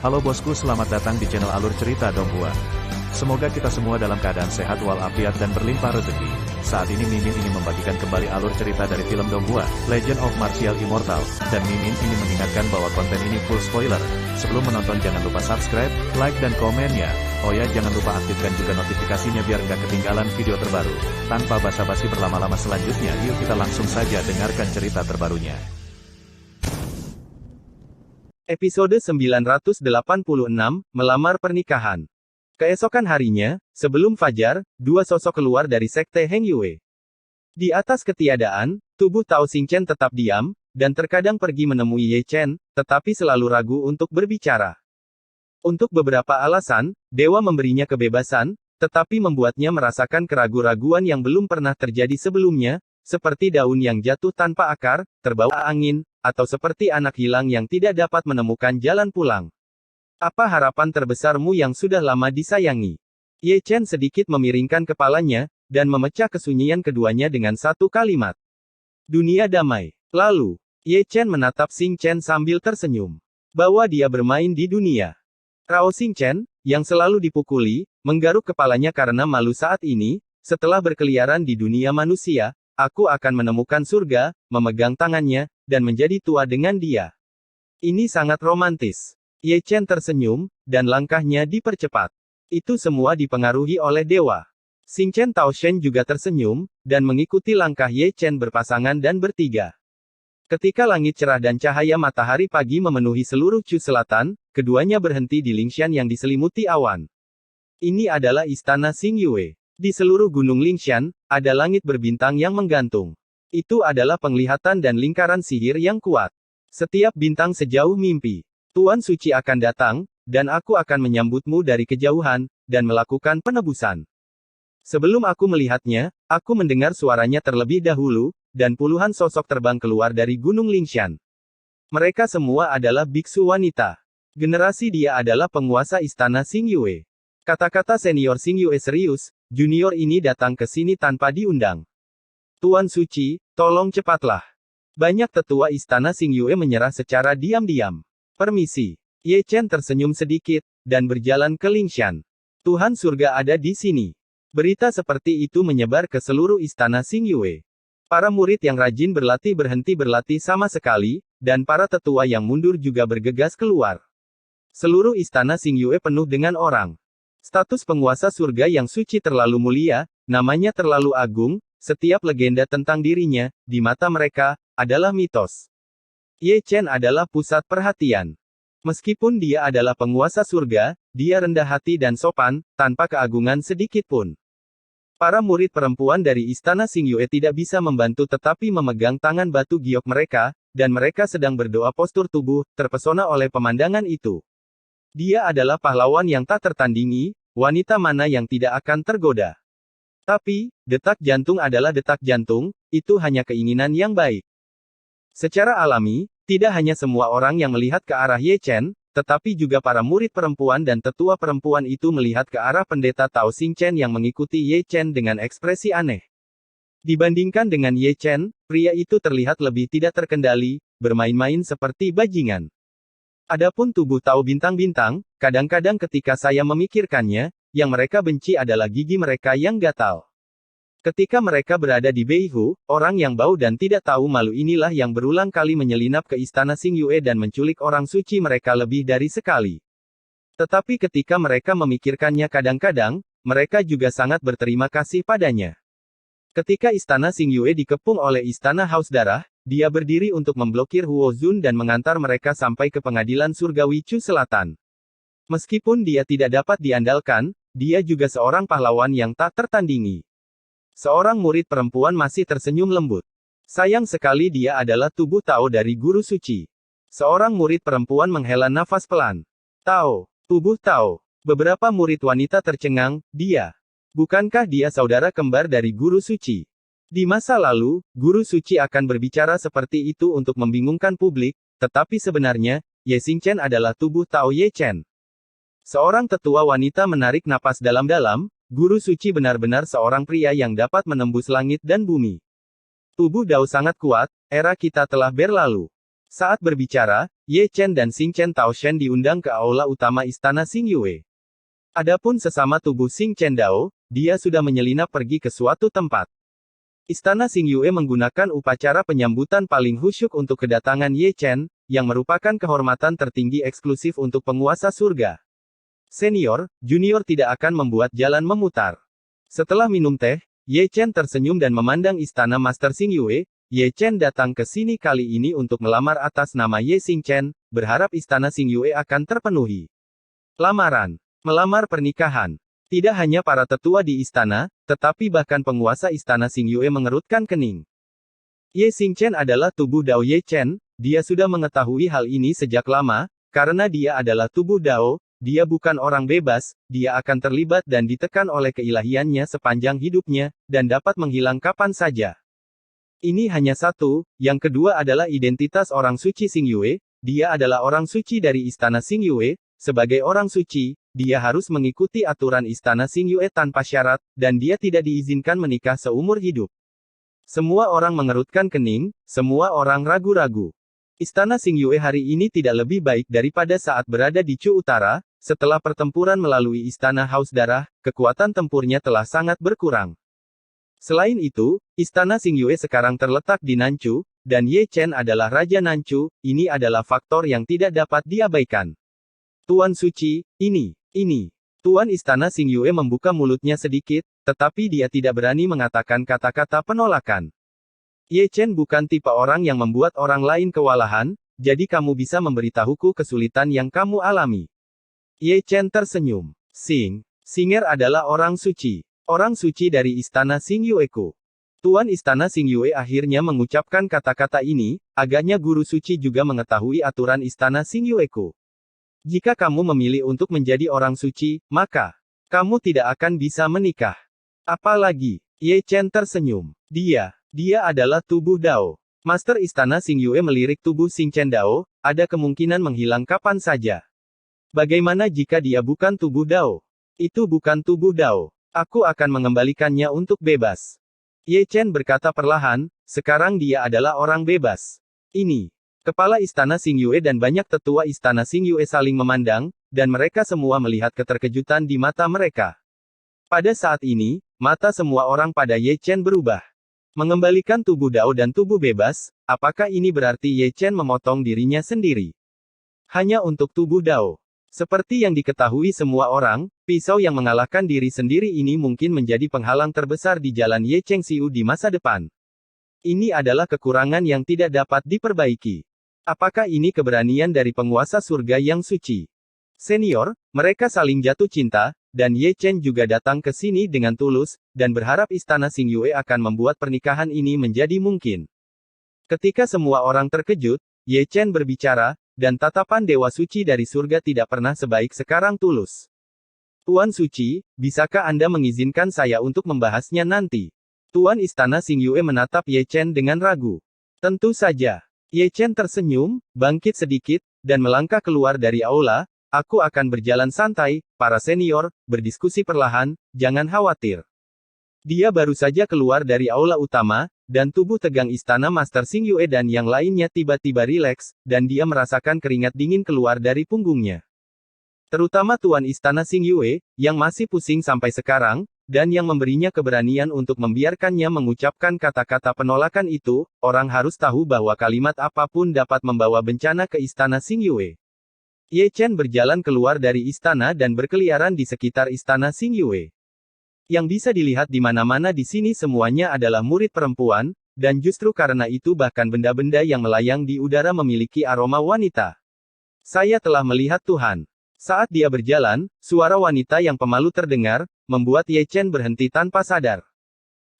Halo bosku, selamat datang di channel Alur Cerita Donghua. Semoga kita semua dalam keadaan sehat walafiat dan berlimpah rezeki. Saat ini Mimin ingin membagikan kembali alur cerita dari film Donghua, Legend of Martial Immortal, dan Mimin ingin mengingatkan bahwa konten ini full spoiler. Sebelum menonton jangan lupa subscribe, like dan komennya. Oh ya, jangan lupa aktifkan juga notifikasinya biar nggak ketinggalan video terbaru. Tanpa basa-basi berlama-lama selanjutnya, yuk kita langsung saja dengarkan cerita terbarunya. Episode 986, Melamar Pernikahan. Keesokan harinya, sebelum fajar, dua sosok keluar dari sekte Heng Yue. Di atas ketiadaan, tubuh Tao Xingchen tetap diam, dan terkadang pergi menemui Ye Chen, tetapi selalu ragu untuk berbicara. Untuk beberapa alasan, Dewa memberinya kebebasan, tetapi membuatnya merasakan keraguan-raguan yang belum pernah terjadi sebelumnya, seperti daun yang jatuh tanpa akar, terbawa angin, atau seperti anak hilang yang tidak dapat menemukan jalan pulang. Apa harapan terbesarmu yang sudah lama disayangi? Ye Chen sedikit memiringkan kepalanya, dan memecah kesunyian keduanya dengan satu kalimat. Dunia damai. Lalu, Ye Chen menatap Xingchen sambil tersenyum. Bahwa dia bermain di dunia. Rao Xingchen, yang selalu dipukuli, menggaruk kepalanya karena malu saat ini, setelah berkeliaran di dunia manusia, aku akan menemukan surga, memegang tangannya, dan menjadi tua dengan dia. Ini sangat romantis. Ye Chen tersenyum, dan langkahnya dipercepat. Itu semua dipengaruhi oleh dewa. Xingchen Taoshen juga tersenyum, dan mengikuti langkah Ye Chen berpasangan dan bertiga. Ketika langit cerah dan cahaya matahari pagi memenuhi seluruh Chu Selatan, keduanya berhenti di Lingshan yang diselimuti awan. Ini adalah istana Xing Yue. Di seluruh gunung Lingshan, ada langit berbintang yang menggantung. Itu adalah penglihatan dan lingkaran sihir yang kuat. Setiap bintang sejauh mimpi. Tuan Suci akan datang, dan aku akan menyambutmu dari kejauhan, dan melakukan penebusan. Sebelum aku melihatnya, aku mendengar suaranya terlebih dahulu, dan puluhan sosok terbang keluar dari gunung Lingshan. Mereka semua adalah biksu wanita. Generasi dia adalah penguasa istana Xing Yue. Kata-kata senior Xing Yue serius, junior ini datang ke sini tanpa diundang. Tuan Suci, tolong cepatlah. Banyak tetua istana Xing Yue menyerah secara diam-diam. Permisi. Ye Chen tersenyum sedikit, dan berjalan ke Lingshan. Tuhan surga ada di sini. Berita seperti itu menyebar ke seluruh istana Xing Yue. Para murid yang rajin berlatih berhenti berlatih sama sekali, dan para tetua yang mundur juga bergegas keluar. Seluruh istana Xing Yue penuh dengan orang. Status penguasa surga yang suci terlalu mulia, namanya terlalu agung, setiap legenda tentang dirinya, di mata mereka, adalah mitos. Ye Chen adalah pusat perhatian. Meskipun dia adalah penguasa surga, dia rendah hati dan sopan, tanpa keagungan sedikit pun. Para murid perempuan dari istana Xing Yue tidak bisa membantu tetapi memegang tangan batu giok mereka, dan mereka sedang berdoa postur tubuh, terpesona oleh pemandangan itu. Dia adalah pahlawan yang tak tertandingi, wanita mana yang tidak akan tergoda. Tapi, detak jantung adalah detak jantung, itu hanya keinginan yang baik. Secara alami, tidak hanya semua orang yang melihat ke arah Ye Chen, tetapi juga para murid perempuan dan tetua perempuan itu melihat ke arah pendeta Tao Xingchen yang mengikuti Ye Chen dengan ekspresi aneh. Dibandingkan dengan Ye Chen, pria itu terlihat lebih tidak terkendali, bermain-main seperti bajingan. Adapun tubuh Tao bintang-bintang, kadang-kadang ketika saya memikirkannya, yang mereka benci adalah gigi mereka yang gatal. Ketika mereka berada di Beihu, orang yang bau dan tidak tahu malu inilah yang berulang kali menyelinap ke istana Xing Yue dan menculik orang suci mereka lebih dari sekali. Tetapi ketika mereka memikirkannya kadang-kadang, mereka juga sangat berterima kasih padanya. Ketika istana Xing Yue dikepung oleh istana Haus Darah, dia berdiri untuk memblokir Huo Zun dan mengantar mereka sampai ke pengadilan surgawi Chu Selatan. Meskipun dia tidak dapat diandalkan, dia juga seorang pahlawan yang tak tertandingi. Seorang murid perempuan masih tersenyum lembut. Sayang sekali dia adalah tubuh Tao dari guru suci. Seorang murid perempuan menghela nafas pelan. Tao, tubuh Tao. Beberapa murid wanita tercengang, dia. Bukankah dia saudara kembar dari guru suci? Di masa lalu, guru suci akan berbicara seperti itu untuk membingungkan publik, tetapi sebenarnya, Ye Xingchen adalah tubuh Tao Ye Chen. Seorang tetua wanita menarik napas dalam-dalam, guru suci benar-benar seorang pria yang dapat menembus langit dan bumi. Tubuh Dao sangat kuat, era kita telah berlalu. Saat berbicara, Ye Chen dan Xing Chen Taoshen diundang ke aula utama istana Xing Yue. Adapun sesama tubuh Xing Chen Dao, dia sudah menyelinap pergi ke suatu tempat. Istana Xing Yue menggunakan upacara penyambutan paling khusyuk untuk kedatangan Ye Chen, yang merupakan kehormatan tertinggi eksklusif untuk penguasa surga. Senior, junior tidak akan membuat jalan memutar. Setelah minum teh, Ye Chen tersenyum dan memandang istana Master Xing Yue. Ye Chen datang ke sini kali ini untuk melamar atas nama Ye Xing Chen, berharap istana Xing Yue akan terpenuhi. Lamaran. Melamar pernikahan. Tidak hanya para tetua di istana, tetapi bahkan penguasa istana Xing Yue mengerutkan kening. Ye Xing Chen adalah tubuh Dao Ye Chen, dia sudah mengetahui hal ini sejak lama, karena dia adalah tubuh Dao, dia bukan orang bebas, dia akan terlibat dan ditekan oleh keilahiannya sepanjang hidupnya, dan dapat menghilang kapan saja. Ini hanya satu, yang kedua adalah identitas orang suci Xing Yue, dia adalah orang suci dari istana Xing Yue, sebagai orang suci, dia harus mengikuti aturan istana Xing Yue tanpa syarat, dan dia tidak diizinkan menikah seumur hidup. Semua orang mengerutkan kening, semua orang ragu-ragu. Istana Xing Yue hari ini tidak lebih baik daripada saat berada di Chu Utara, setelah pertempuran melalui istana Haus Darah, kekuatan tempurnya telah sangat berkurang. Selain itu, istana Xing Yue sekarang terletak di Nanchu, dan Ye Chen adalah Raja Nanchu, ini adalah faktor yang tidak dapat diabaikan. Tuan Suci, ini. Tuan istana Xing Yue membuka mulutnya sedikit, tetapi dia tidak berani mengatakan kata-kata penolakan. Ye Chen bukan tipe orang yang membuat orang lain kewalahan, jadi kamu bisa memberitahuku kesulitan yang kamu alami. Ye Chen tersenyum. Singer adalah orang suci. Orang suci dari istana Xing Yueku. Tuan istana Xing Yue akhirnya mengucapkan kata-kata ini, agaknya guru suci juga mengetahui aturan istana Xing Yueku. Jika kamu memilih untuk menjadi orang suci, maka kamu tidak akan bisa menikah. Apalagi, Ye Chen tersenyum. Dia adalah tubuh Dao. Master istana Xing Yue melirik tubuh Xing Chen Dao, ada kemungkinan menghilang kapan saja. Bagaimana jika dia bukan tubuh Dao? Itu bukan tubuh Dao. Aku akan mengembalikannya untuk bebas. Ye Chen berkata perlahan, sekarang dia adalah orang bebas. Ini. Kepala istana Xing Yue dan banyak tetua istana Xing Yue saling memandang, dan mereka semua melihat keterkejutan di mata mereka. Pada saat ini, mata semua orang pada Ye Chen berubah. Mengembalikan tubuh Dao dan tubuh bebas, apakah ini berarti Ye Chen memotong dirinya sendiri? Hanya untuk tubuh Dao. Seperti yang diketahui semua orang, pisau yang mengalahkan diri sendiri ini mungkin menjadi penghalang terbesar di jalan Ye Chengxiu di masa depan. Ini adalah kekurangan yang tidak dapat diperbaiki. Apakah ini keberanian dari penguasa surga yang suci? Senior, mereka saling jatuh cinta, dan Ye Chen juga datang ke sini dengan tulus, dan berharap istana Xing Yue akan membuat pernikahan ini menjadi mungkin. Ketika semua orang terkejut, Ye Chen berbicara, dan tatapan Dewa Suci dari surga tidak pernah sebaik sekarang tulus. Tuan Suci, bisakah Anda mengizinkan saya untuk membahasnya nanti? Tuan istana Xing Yue menatap Ye Chen dengan ragu. Tentu saja. Ye Chen tersenyum, bangkit sedikit, dan melangkah keluar dari aula. Aku akan berjalan santai, para senior, berdiskusi perlahan, jangan khawatir. Dia baru saja keluar dari aula utama, dan tubuh tegang istana Master Xing Yue dan yang lainnya tiba-tiba rileks, dan dia merasakan keringat dingin keluar dari punggungnya. Terutama tuan istana Xing Yue, yang masih pusing sampai sekarang, dan yang memberinya keberanian untuk membiarkannya mengucapkan kata-kata penolakan itu, orang harus tahu bahwa kalimat apapun dapat membawa bencana ke istana Xing Yue. Ye Chen berjalan keluar dari istana dan berkeliaran di sekitar istana Xing Yue. Yang bisa dilihat di mana-mana di sini semuanya adalah murid perempuan, dan justru karena itu bahkan benda-benda yang melayang di udara memiliki aroma wanita. Saya telah melihat Tuhan. Saat dia berjalan, suara wanita yang pemalu terdengar, membuat Ye Chen berhenti tanpa sadar.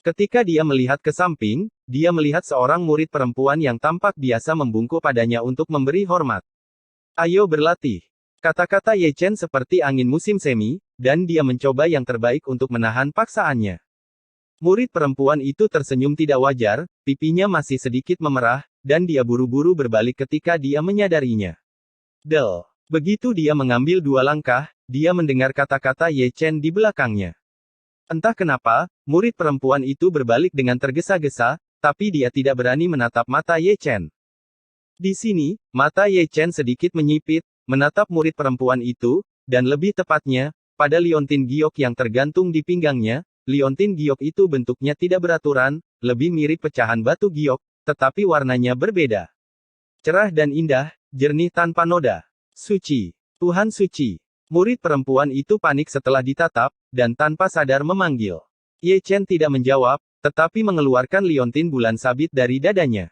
Ketika dia melihat ke samping, dia melihat seorang murid perempuan yang tampak biasa membungkuk padanya untuk memberi hormat. Ayo berlatih. Kata-kata Ye Chen seperti angin musim semi, dan dia mencoba yang terbaik untuk menahan paksaannya. Murid perempuan itu tersenyum tidak wajar, pipinya masih sedikit memerah, dan dia buru-buru berbalik ketika dia menyadarinya. Begitu dia mengambil 2 langkah, dia mendengar kata-kata Ye Chen di belakangnya. Entah kenapa, murid perempuan itu berbalik dengan tergesa-gesa, tapi dia tidak berani menatap mata Ye Chen. Di sini, mata Ye Chen sedikit menyipit, menatap murid perempuan itu, dan lebih tepatnya, pada liontin giok yang tergantung di pinggangnya. Liontin giok itu bentuknya tidak beraturan, lebih mirip pecahan batu giok, tetapi warnanya berbeda. Cerah dan indah, jernih tanpa noda. Suci. Tuhan suci. Murid perempuan itu panik setelah ditatap, dan tanpa sadar memanggil. Ye Chen tidak menjawab, tetapi mengeluarkan liontin bulan sabit dari dadanya.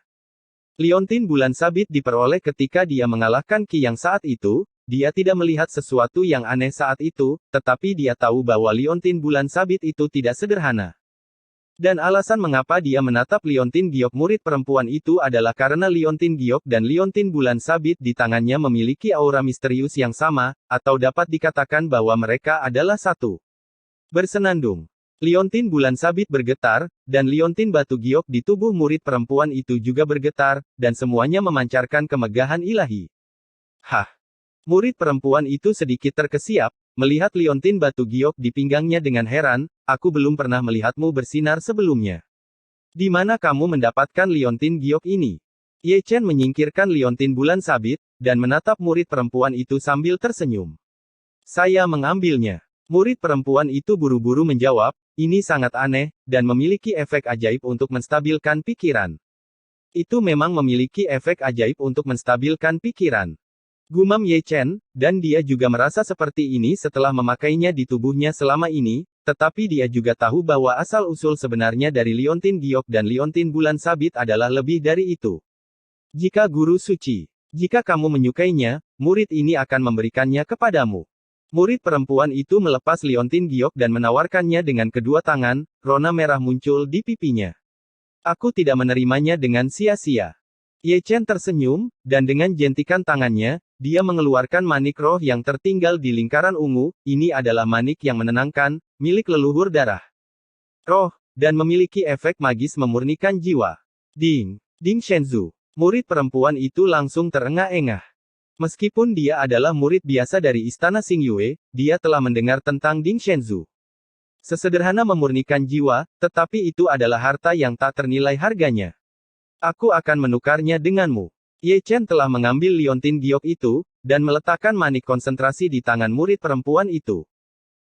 Liontin bulan sabit diperoleh ketika dia mengalahkan Qi yang saat itu. Dia tidak melihat sesuatu yang aneh saat itu, tetapi dia tahu bahwa liontin bulan sabit itu tidak sederhana. Dan alasan mengapa dia menatap liontin giok murid perempuan itu adalah karena liontin giok dan liontin bulan sabit di tangannya memiliki aura misterius yang sama, atau dapat dikatakan bahwa mereka adalah satu. Bersenandung. Liontin bulan sabit bergetar, dan liontin batu giok di tubuh murid perempuan itu juga bergetar, dan semuanya memancarkan kemegahan ilahi. Hah! Murid perempuan itu sedikit terkesiap, melihat liontin batu giok di pinggangnya dengan heran. Aku belum pernah melihatmu bersinar sebelumnya. Di mana kamu mendapatkan liontin giok ini? Ye Chen menyingkirkan liontin bulan sabit, dan menatap murid perempuan itu sambil tersenyum. Saya mengambilnya. Murid perempuan itu buru-buru menjawab, ini sangat aneh, dan memiliki efek ajaib untuk menstabilkan pikiran. Itu memang memiliki efek ajaib untuk menstabilkan pikiran. Gumam Ye Chen, dan dia juga merasa seperti ini setelah memakainya di tubuhnya selama ini, tetapi dia juga tahu bahwa asal-usul sebenarnya dari liontin giok dan liontin bulan sabit adalah lebih dari itu. Jika guru suci, jika kamu menyukainya, murid ini akan memberikannya kepadamu. Murid perempuan itu melepas liontin giok dan menawarkannya dengan kedua tangan, rona merah muncul di pipinya. Aku tidak menerimanya dengan sia-sia. Ye Chen tersenyum, dan dengan jentikan tangannya, dia mengeluarkan manik roh yang tertinggal di lingkaran ungu. Ini adalah manik yang menenangkan, milik leluhur darah roh, dan memiliki efek magis memurnikan jiwa. Ding! Ding Shenzhou. Murid perempuan itu langsung terengah-engah. Meskipun dia adalah murid biasa dari Istana Xingyue, dia telah mendengar tentang Ding Shenzhou. Sesederhana memurnikan jiwa, tetapi itu adalah harta yang tak ternilai harganya. Aku akan menukarnya denganmu. Ye Chen telah mengambil liontin giok itu, dan meletakkan manik konsentrasi di tangan murid perempuan itu.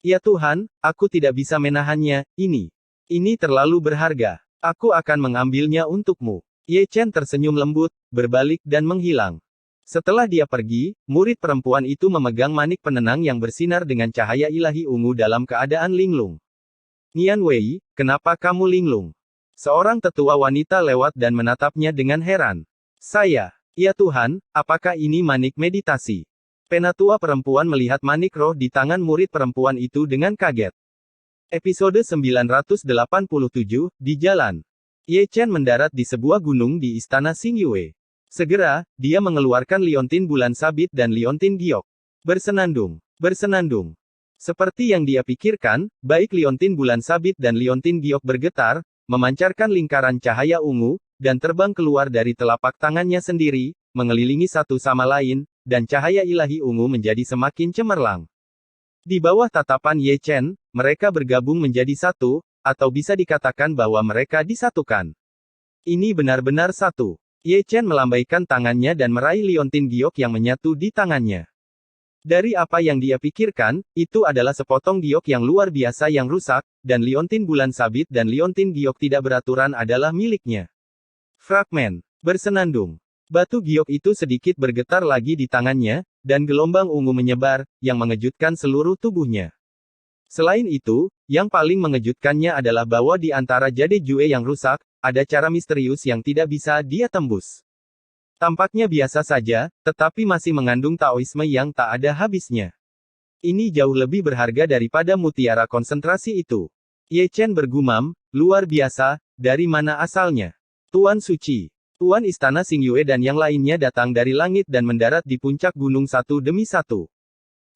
Ya Tuhan, aku tidak bisa menahannya, ini terlalu berharga. Aku akan mengambilnya untukmu. Ye Chen tersenyum lembut, berbalik dan menghilang. Setelah dia pergi, murid perempuan itu memegang manik penenang yang bersinar dengan cahaya ilahi ungu dalam keadaan linglung. Nian Wei, kenapa kamu linglung? Seorang tetua wanita lewat dan menatapnya dengan heran. Ya Tuhan, apakah ini manik meditasi? Penatua perempuan melihat manik roh di tangan murid perempuan itu dengan kaget. Episode 987, di jalan. Ye Chen mendarat di sebuah gunung di Istana Xingyue. Segera, dia mengeluarkan liontin bulan sabit dan liontin giok. Bersenandung. Seperti yang dia pikirkan, baik liontin bulan sabit dan liontin giok bergetar, memancarkan lingkaran cahaya ungu, dan terbang keluar dari telapak tangannya sendiri, mengelilingi satu sama lain, dan cahaya ilahi ungu menjadi semakin cemerlang. Di bawah tatapan Ye Chen, mereka bergabung menjadi satu, atau bisa dikatakan bahwa mereka disatukan. Ini benar-benar satu. Ye Chen melambaikan tangannya dan meraih liontin giok yang menyatu di tangannya. Dari apa yang dia pikirkan, itu adalah sepotong giok yang luar biasa yang rusak, dan liontin bulan sabit dan liontin giok tidak beraturan adalah miliknya. Fragmen. Bersenandung. Batu giok itu sedikit bergetar lagi di tangannya, dan gelombang ungu menyebar, yang mengejutkan seluruh tubuhnya. Selain itu, yang paling mengejutkannya adalah bahwa di antara jade jue yang rusak, ada cara misterius yang tidak bisa dia tembus. Tampaknya biasa saja, tetapi masih mengandung Taoisme yang tak ada habisnya. Ini jauh lebih berharga daripada mutiara konsentrasi itu. Ye Chen bergumam, luar biasa, dari mana asalnya? Tuan Suci. Tuan Istana Xingyue dan yang lainnya datang dari langit dan mendarat di puncak gunung satu demi satu.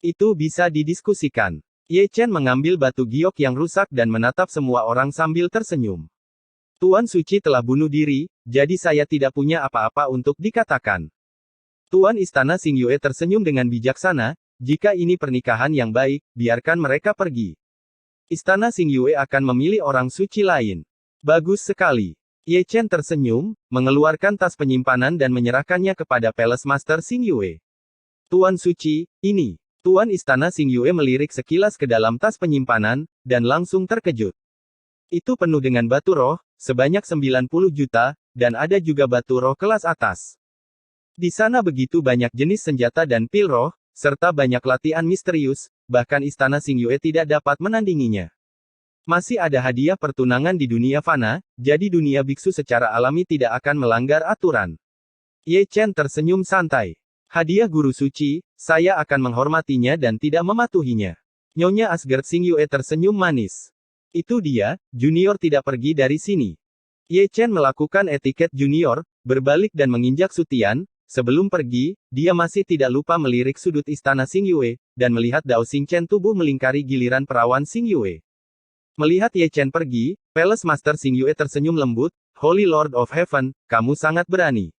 Itu bisa didiskusikan. Ye Chen mengambil batu giok yang rusak dan menatap semua orang sambil tersenyum. Tuan Suci telah bunuh diri, jadi saya tidak punya apa-apa untuk dikatakan. Tuan Istana Xingyue tersenyum dengan bijaksana, jika ini pernikahan yang baik, biarkan mereka pergi. Istana Xingyue akan memilih orang suci lain. Bagus sekali. Ye Chen tersenyum, mengeluarkan tas penyimpanan dan menyerahkannya kepada Palace Master Xing Yue. Tuan Suci, ini. Tuan Istana Xing Yue melirik sekilas ke dalam tas penyimpanan, dan langsung terkejut. Itu penuh dengan batu roh, sebanyak 90 juta, dan ada juga batu roh kelas atas. Di sana begitu banyak jenis senjata dan pil roh, serta banyak latihan misterius, bahkan Istana Xing Yue tidak dapat menandinginya. Masih ada hadiah pertunangan di dunia fana, jadi dunia biksu secara alami tidak akan melanggar aturan. Ye Chen tersenyum santai. Hadiah guru suci, saya akan menghormatinya dan tidak mematuhinya. Nyonya Asgard Xing Yue tersenyum manis. Itu dia, junior tidak pergi dari sini. Ye Chen melakukan etiket junior, berbalik dan menginjak sutian. Sebelum pergi, dia masih tidak lupa melirik sudut istana Xing Yue, dan melihat Dao Xing Chen tubuh melingkari giliran perawan Xing Yue. Melihat Ye Chen pergi, Palace Master Xing Yue tersenyum lembut, Holy Lord of Heaven, kamu sangat berani.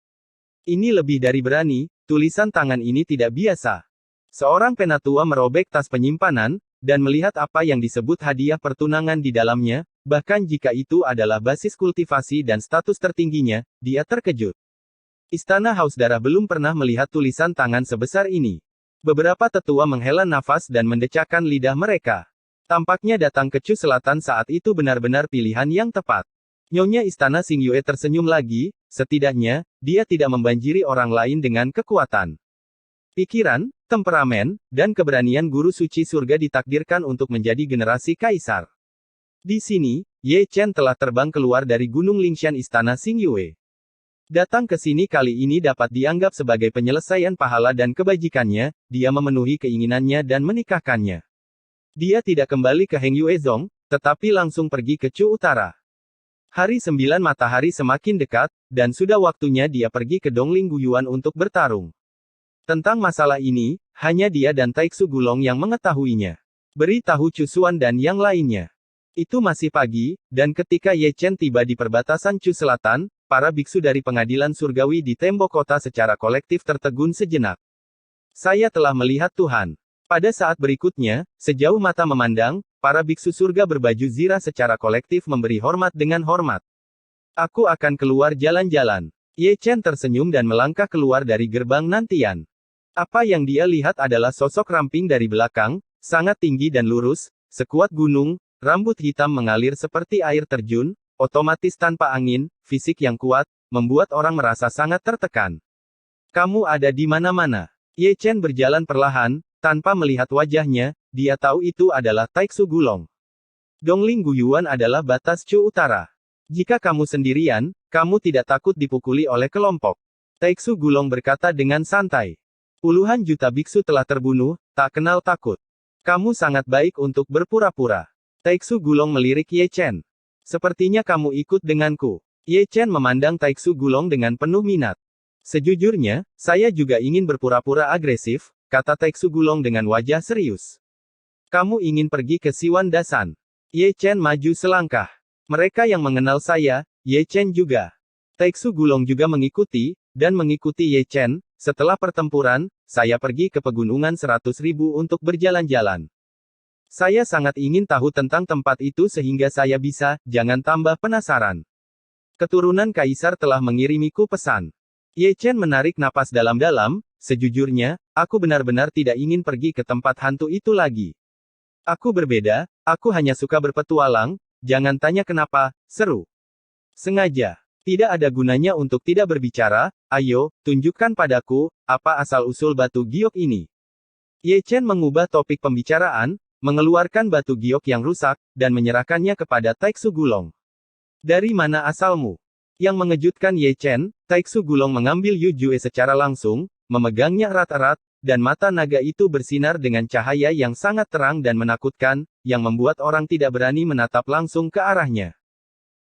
Ini lebih dari berani, tulisan tangan ini tidak biasa. Seorang penatua merobek tas penyimpanan, dan melihat apa yang disebut hadiah pertunangan di dalamnya, bahkan jika itu adalah basis kultivasi dan status tertingginya, dia terkejut. Istana Haus Darah belum pernah melihat tulisan tangan sebesar ini. Beberapa tetua menghela nafas dan mendecakkan lidah mereka. Tampaknya datang ke Chu Selatan saat itu benar-benar pilihan yang tepat. Nyonya Istana Xing Yue tersenyum lagi, setidaknya, dia tidak membanjiri orang lain dengan kekuatan. Pikiran, temperamen, dan keberanian guru suci surga ditakdirkan untuk menjadi generasi kaisar. Di sini, Ye Chen telah terbang keluar dari Gunung Lingshan Istana Xing Yue. Datang ke sini kali ini dapat dianggap sebagai penyelesaian pahala dan kebajikannya, dia memenuhi keinginannya dan menikahkannya. Dia tidak kembali ke Heng Yuezong, tetapi langsung pergi ke Chu Utara. Hari 9 matahari semakin dekat, dan sudah waktunya dia pergi ke Dongling Guyuan untuk bertarung. Tentang masalah ini, hanya dia dan Taixu Gulong yang mengetahuinya. Beritahu Chu Xuan dan yang lainnya. Itu masih pagi, dan ketika Ye Chen tiba di perbatasan Chu Selatan, para biksu dari pengadilan surgawi di tembok kota secara kolektif tertegun sejenak. Saya telah melihat Tuhan. Pada saat berikutnya, sejauh mata memandang, para biksu surga berbaju zirah secara kolektif memberi hormat dengan hormat. Aku akan keluar jalan-jalan. Ye Chen tersenyum dan melangkah keluar dari gerbang nantian. Apa yang dia lihat adalah sosok ramping dari belakang, sangat tinggi dan lurus, sekuat gunung, rambut hitam mengalir seperti air terjun, otomatis tanpa angin, fisik yang kuat, membuat orang merasa sangat tertekan. Kamu ada di mana-mana. Ye Chen berjalan perlahan, tanpa melihat wajahnya, dia tahu itu adalah Taixu Gulong. Dongling Guyuan adalah batas Chu Utara. Jika kamu sendirian, kamu tidak takut dipukuli oleh kelompok. Taixu Gulong berkata dengan santai. Puluhan juta biksu telah terbunuh, tak kenal takut. Kamu sangat baik untuk berpura-pura. Taixu Gulong melirik Ye Chen. Sepertinya kamu ikut denganku. Ye Chen memandang Taixu Gulong dengan penuh minat. Sejujurnya, saya juga ingin berpura-pura agresif, kata Taixu Gulong dengan wajah serius. Kamu ingin pergi ke Siwan Dasan. Ye Chen maju selangkah. Mereka yang mengenal saya, Ye Chen juga. Taixu Gulong juga mengikuti, dan mengikuti Ye Chen. Setelah pertempuran, saya pergi ke pegunungan 100.000 untuk berjalan-jalan. Saya sangat ingin tahu tentang tempat itu sehingga saya bisa, jangan tambah penasaran. Keturunan kaisar telah mengirimiku pesan. Ye Chen menarik napas dalam-dalam, sejujurnya, aku benar-benar tidak ingin pergi ke tempat hantu itu lagi. Aku berbeda, aku hanya suka berpetualang, jangan tanya kenapa, seru. Sengaja. Tidak ada gunanya untuk tidak berbicara, ayo, tunjukkan padaku, apa asal-usul batu giok ini. Ye Chen mengubah topik pembicaraan, mengeluarkan batu giok yang rusak, dan menyerahkannya kepada Taixu Gulong. Dari mana asalmu? Yang mengejutkan Ye Chen, Taixu Gulong mengambil Yu Jue secara langsung, memegangnya erat-erat, dan mata naga itu bersinar dengan cahaya yang sangat terang dan menakutkan, yang membuat orang tidak berani menatap langsung ke arahnya.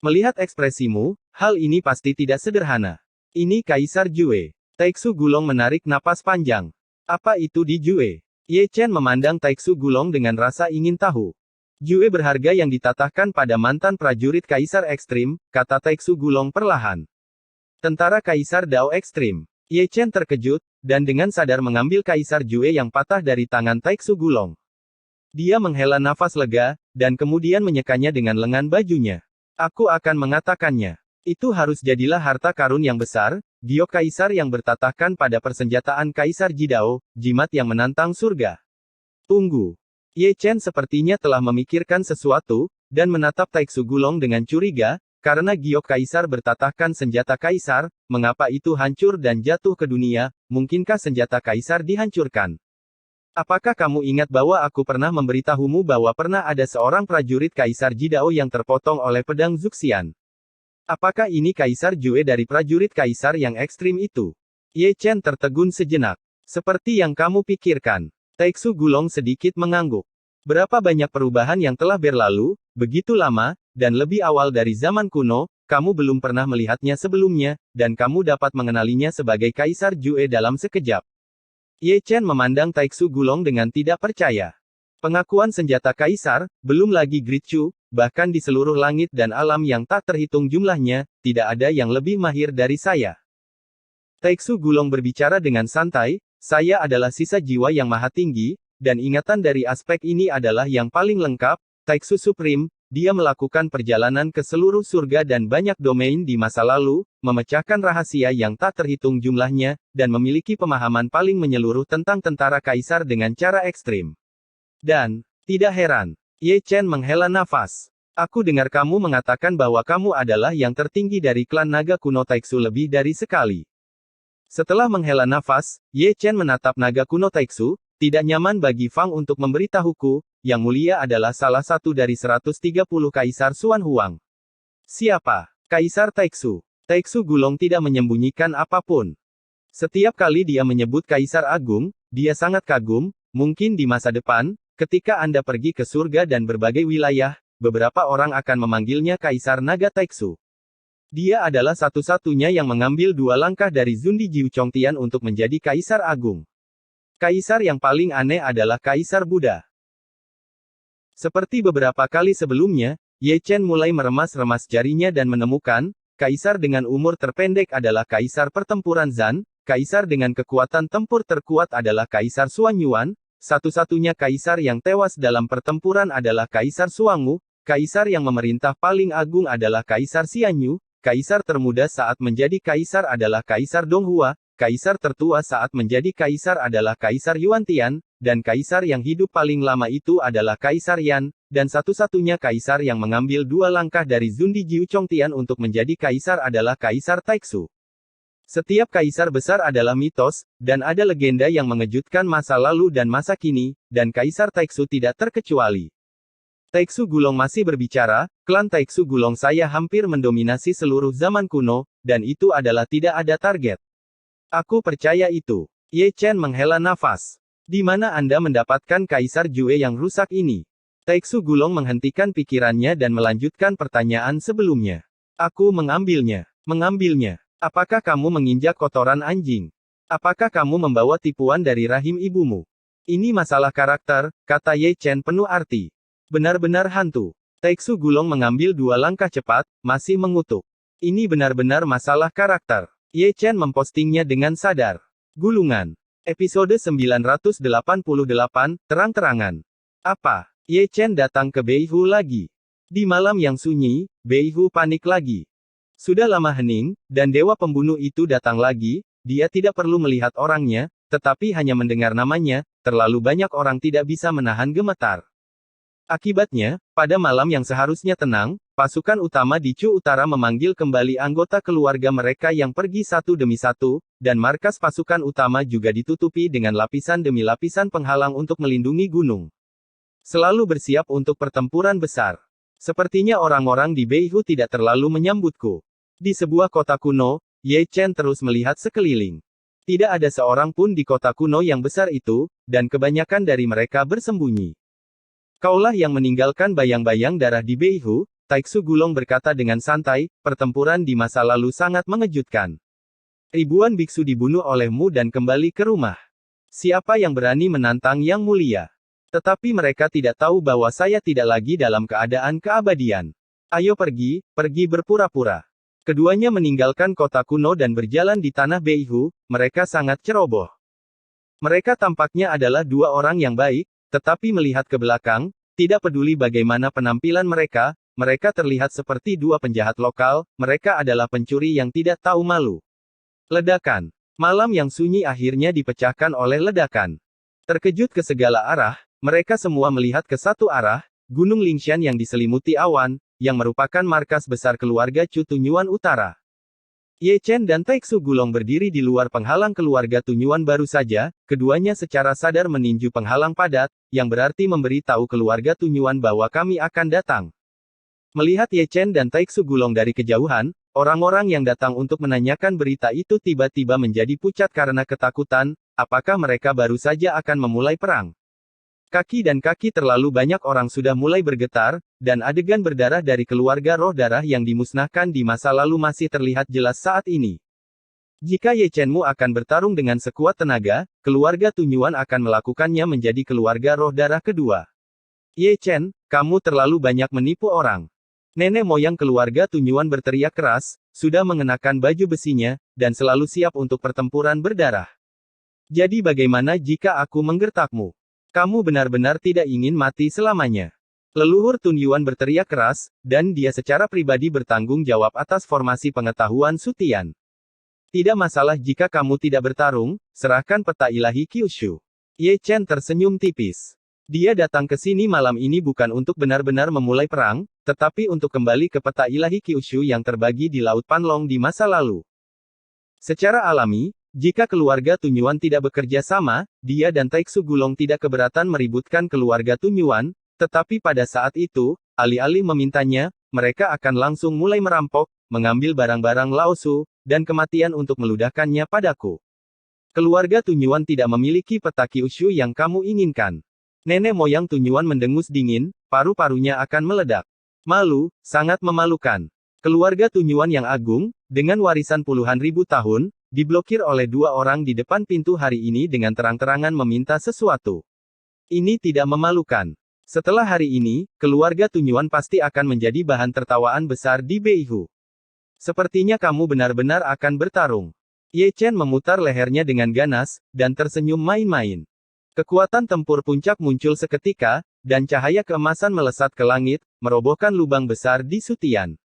Melihat ekspresimu, hal ini pasti tidak sederhana. Ini Kaisar Jue. Taixu Gulong menarik napas panjang. Apa itu di Jue? Ye Chen memandang Taixu Gulong dengan rasa ingin tahu. Jue berharga yang ditatahkan pada mantan prajurit Kaisar Ekstrim, kata Taixu Gulong perlahan. Tentara Kaisar Dao Ekstrim. Ye Chen terkejut, dan dengan sadar mengambil Kaisar Jue yang patah dari tangan Taixu Gulong. Dia menghela nafas lega, dan kemudian menyekanya dengan lengan bajunya. Aku akan mengatakannya. Itu harus jadilah harta karun yang besar, giok kaisar yang bertatahkan pada persenjataan Kaisar Jidao, jimat yang menantang surga. Tunggu. Ye Chen sepertinya telah memikirkan sesuatu, dan menatap Taiksu Gulong dengan curiga, karena giok kaisar bertatahkan senjata kaisar, mengapa itu hancur dan jatuh ke dunia, mungkinkah senjata kaisar dihancurkan? Apakah kamu ingat bahwa aku pernah memberitahumu bahwa pernah ada seorang prajurit Kaisar Jidao yang terpotong oleh pedang Zuxian? Apakah ini Kaisar Jue dari prajurit Kaisar yang ekstrim itu? Ye Chen tertegun sejenak. Seperti yang kamu pikirkan. Taiksu Gulong sedikit mengangguk. Berapa banyak perubahan yang telah berlalu, begitu lama, dan lebih awal dari zaman kuno, kamu belum pernah melihatnya sebelumnya, dan kamu dapat mengenalinya sebagai Kaisar Jue dalam sekejap. Ye Chen memandang Taiksu Gulong dengan tidak percaya. Pengakuan senjata Kaisar, belum lagi Gritchu, bahkan di seluruh langit dan alam yang tak terhitung jumlahnya, tidak ada yang lebih mahir dari saya. Taiksu Gulong berbicara dengan santai, saya adalah sisa jiwa yang maha tinggi, dan ingatan dari aspek ini adalah yang paling lengkap, Taiksu Supreme, dia melakukan perjalanan ke seluruh surga dan banyak domain di masa lalu, memecahkan rahasia yang tak terhitung jumlahnya, dan memiliki pemahaman paling menyeluruh tentang tentara Kaisar dengan cara ekstrim. Dan, tidak heran, Ye Chen menghela nafas. Aku dengar kamu mengatakan bahwa kamu adalah yang tertinggi dari klan naga kuno Taiksu lebih dari sekali. Setelah menghela nafas, Ye Chen menatap naga kuno Taiksu, tidak nyaman bagi Fang untuk memberitahuku, yang mulia adalah salah satu dari 130 Kaisar Xuan Huang. Siapa? Kaisar Taiksu. Taiksu Gulong tidak menyembunyikan apapun. Setiap kali dia menyebut Kaisar Agung, dia sangat kagum, mungkin di masa depan, ketika Anda pergi ke surga dan berbagai wilayah, beberapa orang akan memanggilnya Kaisar Naga Taiksu. Dia adalah satu-satunya yang mengambil 2 langkah dari Zundi Jiu Chongtian untuk menjadi Kaisar Agung. Kaisar yang paling aneh adalah Kaisar Buddha. Seperti beberapa kali sebelumnya, Ye Chen mulai meremas-remas jarinya dan menemukan, Kaisar dengan umur terpendek adalah Kaisar Pertempuran Zan, Kaisar dengan kekuatan tempur terkuat adalah Kaisar Xuan Yuan, satu-satunya Kaisar yang tewas dalam pertempuran adalah Kaisar Xuangu, Kaisar yang memerintah paling agung adalah Kaisar Xianyu, Kaisar termuda saat menjadi Kaisar adalah Kaisar Donghua, Kaisar tertua saat menjadi Kaisar adalah Kaisar Yuantian, dan Kaisar yang hidup paling lama itu adalah Kaisar Yan, dan satu-satunya Kaisar yang mengambil 2 langkah dari Zundi Jiu Chongtian untuk menjadi Kaisar adalah Kaisar Taiksu. Setiap Kaisar besar adalah mitos, dan ada legenda yang mengejutkan masa lalu dan masa kini, dan Kaisar Taiksu tidak terkecuali. Taiksu Gulong masih berbicara, klan Taiksu Gulong saya hampir mendominasi seluruh zaman kuno, dan itu adalah tidak ada target. Aku percaya itu. Ye Chen menghela nafas. Di mana Anda mendapatkan Kaisar Jue yang rusak ini? Taiksu Gulong menghentikan pikirannya dan melanjutkan pertanyaan sebelumnya. Aku mengambilnya. Mengambilnya. Apakah kamu menginjak kotoran anjing? Apakah kamu membawa tipuan dari rahim ibumu? Ini masalah karakter, kata Ye Chen penuh arti. Benar-benar hantu. Taiksu Gulong mengambil 2 langkah cepat, masih mengutuk. Ini benar-benar masalah karakter. Ye Chen mempostingnya dengan sadar. Gulungan. Episode 988, Terang-terangan. Apa? Ye Chen datang ke Beihu lagi. Di malam yang sunyi, Beihu panik lagi. Sudah lama hening, dan dewa pembunuh itu datang lagi, dia tidak perlu melihat orangnya, tetapi hanya mendengar namanya, terlalu banyak orang tidak bisa menahan gemetar. Akibatnya, pada malam yang seharusnya tenang, pasukan utama di Chu Utara memanggil kembali anggota keluarga mereka yang pergi satu demi satu, dan markas pasukan utama juga ditutupi dengan lapisan demi lapisan penghalang untuk melindungi gunung. Selalu bersiap untuk pertempuran besar. Sepertinya orang-orang di Beihu tidak terlalu menyambutku. Di sebuah kota kuno, Ye Chen terus melihat sekeliling. Tidak ada seorang pun di kota kuno yang besar itu, dan kebanyakan dari mereka bersembunyi. Kaulah yang meninggalkan bayang-bayang darah di Beihu, Taiksu Gulong berkata dengan santai, pertempuran di masa lalu sangat mengejutkan. Ribuan biksu dibunuh olehmu dan kembali ke rumah. Siapa yang berani menantang yang mulia? Tetapi mereka tidak tahu bahwa saya tidak lagi dalam keadaan keabadian. Ayo pergi, pergi berpura-pura. Keduanya meninggalkan kota kuno dan berjalan di tanah Beihu, mereka sangat ceroboh. Mereka tampaknya adalah 2 orang yang baik, tetapi melihat ke belakang, tidak peduli bagaimana penampilan mereka, mereka terlihat seperti dua penjahat lokal, mereka adalah pencuri yang tidak tahu malu. Ledakan. Malam yang sunyi akhirnya dipecahkan oleh ledakan. Terkejut ke segala arah, mereka semua melihat ke satu arah, Gunung Lingshan yang diselimuti awan, yang merupakan markas besar keluarga Chu Tunyuan Utara. Ye Chen dan Taixu Gulong berdiri di luar penghalang keluarga Tunyuan baru saja, keduanya secara sadar meninju penghalang padat, yang berarti memberi tahu keluarga Tunyuan bahwa kami akan datang. Melihat Ye Chen dan Taixu Gulong dari kejauhan, orang-orang yang datang untuk menanyakan berita itu tiba-tiba menjadi pucat karena ketakutan, apakah mereka baru saja akan memulai perang. Kaki dan kaki terlalu banyak orang sudah mulai bergetar, dan adegan berdarah dari keluarga roh darah yang dimusnahkan di masa lalu masih terlihat jelas saat ini. Jika Ye Chenmu akan bertarung dengan sekuat tenaga, keluarga Tunyuan akan melakukannya menjadi keluarga roh darah kedua. Ye Chen, kamu terlalu banyak menipu orang. Nenek moyang keluarga Tunyuan berteriak keras, sudah mengenakan baju besinya, dan selalu siap untuk pertempuran berdarah. Jadi bagaimana jika aku menggertakmu? Kamu benar-benar tidak ingin mati selamanya. Leluhur Tunyuan berteriak keras, dan dia secara pribadi bertanggung jawab atas formasi pengetahuan Sutian. Tidak masalah jika kamu tidak bertarung, serahkan peta ilahi Kyushu. Ye Chen tersenyum tipis. Dia datang ke sini malam ini bukan untuk benar-benar memulai perang, tetapi untuk kembali ke peta ilahi Kyushu yang terbagi di Laut Panlong di masa lalu. Secara alami, jika keluarga Tunyuan tidak bekerja sama, dia dan Taixu Gulong tidak keberatan meributkan keluarga Tunyuan, tetapi pada saat itu, alih-alih memintanya, mereka akan langsung mulai merampok, mengambil barang-barang Laosu, dan kematian untuk meludahkannya padaku. Keluarga Tunyuan tidak memiliki peta Kyushu yang kamu inginkan. Nenek moyang Tunyuan mendengus dingin, paru-parunya akan meledak. Malu, sangat memalukan. Keluarga Tunyuan yang agung, dengan warisan puluhan ribu tahun, diblokir oleh dua orang di depan pintu hari ini dengan terang-terangan meminta sesuatu. Ini tidak memalukan. Setelah hari ini, keluarga Tunyuan pasti akan menjadi bahan tertawaan besar di Beihu. Sepertinya kamu benar-benar akan bertarung. Ye Chen memutar lehernya dengan ganas, dan tersenyum main-main. Kekuatan tempur puncak muncul seketika, dan cahaya keemasan melesat ke langit, merobohkan lubang besar di Sutian.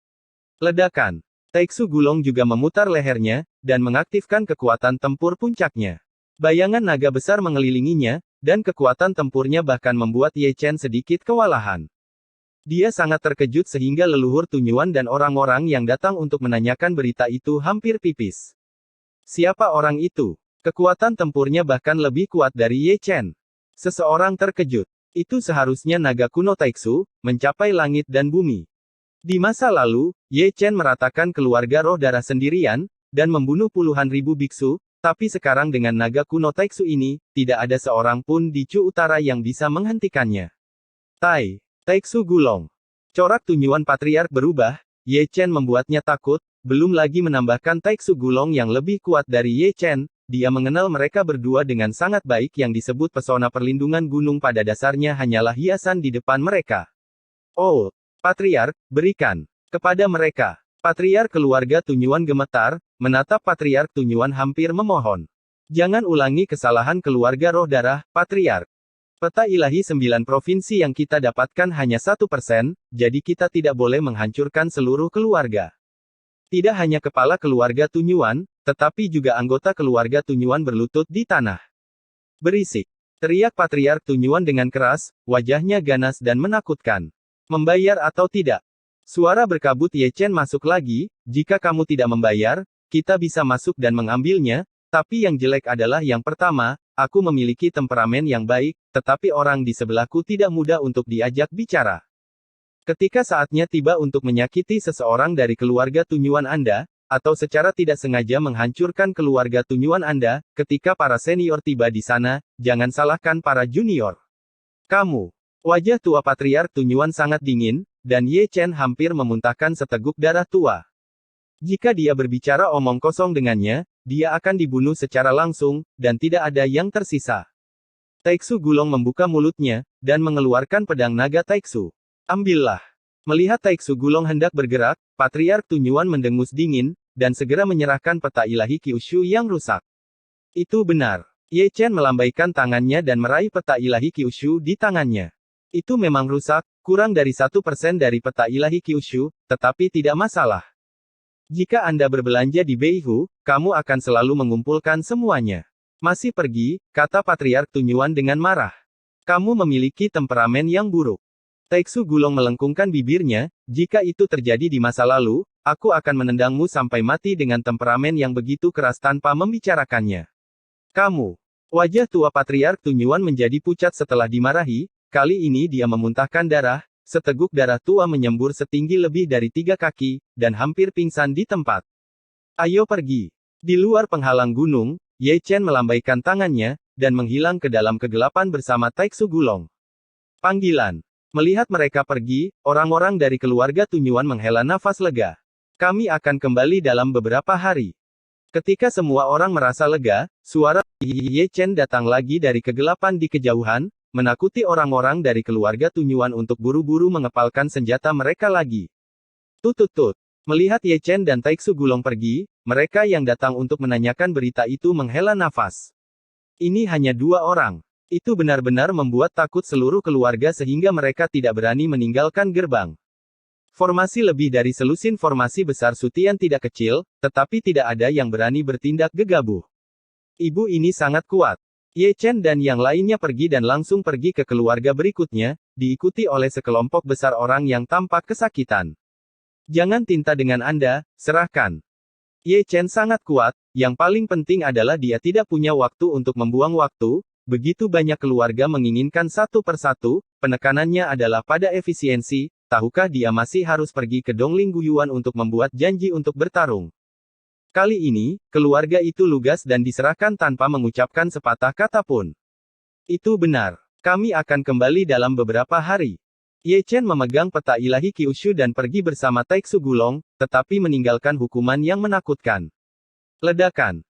Ledakan. Taixu Gulong juga memutar lehernya, dan mengaktifkan kekuatan tempur puncaknya. Bayangan naga besar mengelilinginya, dan kekuatan tempurnya bahkan membuat Ye Chen sedikit kewalahan. Dia sangat terkejut sehingga leluhur Tunyuan dan orang-orang yang datang untuk menanyakan berita itu hampir pipis. Siapa orang itu? Kekuatan tempurnya bahkan lebih kuat dari Ye Chen. Seseorang terkejut. Itu seharusnya naga kuno Taixu, mencapai langit dan bumi. Di masa lalu, Ye Chen meratakan keluarga roh darah sendirian, dan membunuh puluhan ribu biksu, tapi sekarang dengan naga kuno Taixu ini, tidak ada seorang pun di Chu Utara yang bisa menghentikannya. Taixu Gulong. Corak Tunyuan Patriark berubah, Ye Chen membuatnya takut, belum lagi menambahkan Taixu Gulong yang lebih kuat dari Ye Chen, dia mengenal mereka berdua dengan sangat baik yang disebut pesona perlindungan gunung pada dasarnya hanyalah hiasan di depan mereka. Oh, Patriark, berikan kepada mereka. Patriark keluarga Tunyuan gemetar, menatap Patriark Tunyuan hampir memohon. Jangan ulangi kesalahan keluarga roh darah, Patriark. Peta ilahi 9 provinsi yang kita dapatkan hanya 1%, jadi kita tidak boleh menghancurkan seluruh keluarga. Tidak hanya kepala keluarga Tunyuan, tetapi juga anggota keluarga Tunyuan berlutut di tanah. Berisik. Teriak Patriark Tunyuan dengan keras, wajahnya ganas dan menakutkan. Membayar atau tidak? Suara berkabut Ye Chen masuk lagi, jika kamu tidak membayar, kita bisa masuk dan mengambilnya, tapi yang jelek adalah yang pertama, aku memiliki temperamen yang baik, tetapi orang di sebelahku tidak mudah untuk diajak bicara. Ketika saatnya tiba untuk menyakiti seseorang dari keluarga Tunyuan Anda, atau secara tidak sengaja menghancurkan keluarga Tunyuan Anda, ketika para senior tiba di sana, jangan salahkan para junior. Kamu. Wajah tua Patriark Tunyuan sangat dingin, dan Ye Chen hampir memuntahkan seteguk darah tua. Jika dia berbicara omong kosong dengannya, dia akan dibunuh secara langsung, dan tidak ada yang tersisa. Taixu Gulong membuka mulutnya, dan mengeluarkan pedang naga Taixu. Ambillah. Melihat Taixu Gulong hendak bergerak, Patriark Tunyuan mendengus dingin, dan segera menyerahkan peta ilahi Kyushu yang rusak. Itu benar. Ye Chen melambaikan tangannya dan meraih peta ilahi Kyushu di tangannya. Itu memang rusak, Kurang dari 1% dari peta ilahi Kyushu, tetapi tidak masalah. Jika Anda berbelanja di Beihu, kamu akan selalu mengumpulkan semuanya. Masih pergi, kata Patriark Tunyuan dengan marah. Kamu memiliki temperamen yang buruk. Taeksu Gulong melengkungkan bibirnya, jika itu terjadi di masa lalu, aku akan menendangmu sampai mati dengan temperamen yang begitu keras tanpa membicarakannya. Kamu. Wajah tua Patriark Tunyuan menjadi pucat setelah dimarahi, kali ini dia memuntahkan darah, seteguk darah tua menyembur setinggi lebih dari 3 kaki, dan hampir pingsan di tempat. Ayo pergi. Di luar penghalang gunung, Ye Chen melambaikan tangannya, dan menghilang ke dalam kegelapan bersama Taeksu Gulong. Panggilan. Melihat mereka pergi, orang-orang dari keluarga Tunyuan menghela nafas lega. Kami akan kembali dalam beberapa hari. Ketika semua orang merasa lega, suara Ye Chen datang lagi dari kegelapan di kejauhan, menakuti orang-orang dari keluarga Tunyuan untuk buru-buru mengepalkan senjata mereka lagi. Tut. Melihat Ye Chen dan Taeksu Gulong pergi, mereka yang datang untuk menanyakan berita itu menghela nafas. Ini hanya 2 orang. Itu benar-benar membuat takut seluruh keluarga sehingga mereka tidak berani meninggalkan gerbang. Formasi lebih dari selusin formasi besar Sutian tidak kecil, tetapi tidak ada yang berani bertindak gegabah. Ibu ini sangat kuat. Ye Chen dan yang lainnya pergi dan langsung pergi ke keluarga berikutnya, diikuti oleh sekelompok besar orang yang tampak kesakitan. Jangan tinta dengan Anda, serahkan. Ye Chen sangat kuat, yang paling penting adalah dia tidak punya waktu untuk membuang waktu, begitu banyak keluarga menginginkan satu persatu, penekanannya adalah pada efisiensi, tahukah dia masih harus pergi ke Dongling Guyuan untuk membuat janji untuk bertarung. Kali ini, keluarga itu lugas dan diserahkan tanpa mengucapkan sepatah kata pun. Itu benar. Kami akan kembali dalam beberapa hari. Ye Chen memegang peta ilahi Kyushu dan pergi bersama Taeksu Gulong, tetapi meninggalkan hukuman yang menakutkan. Ledakan.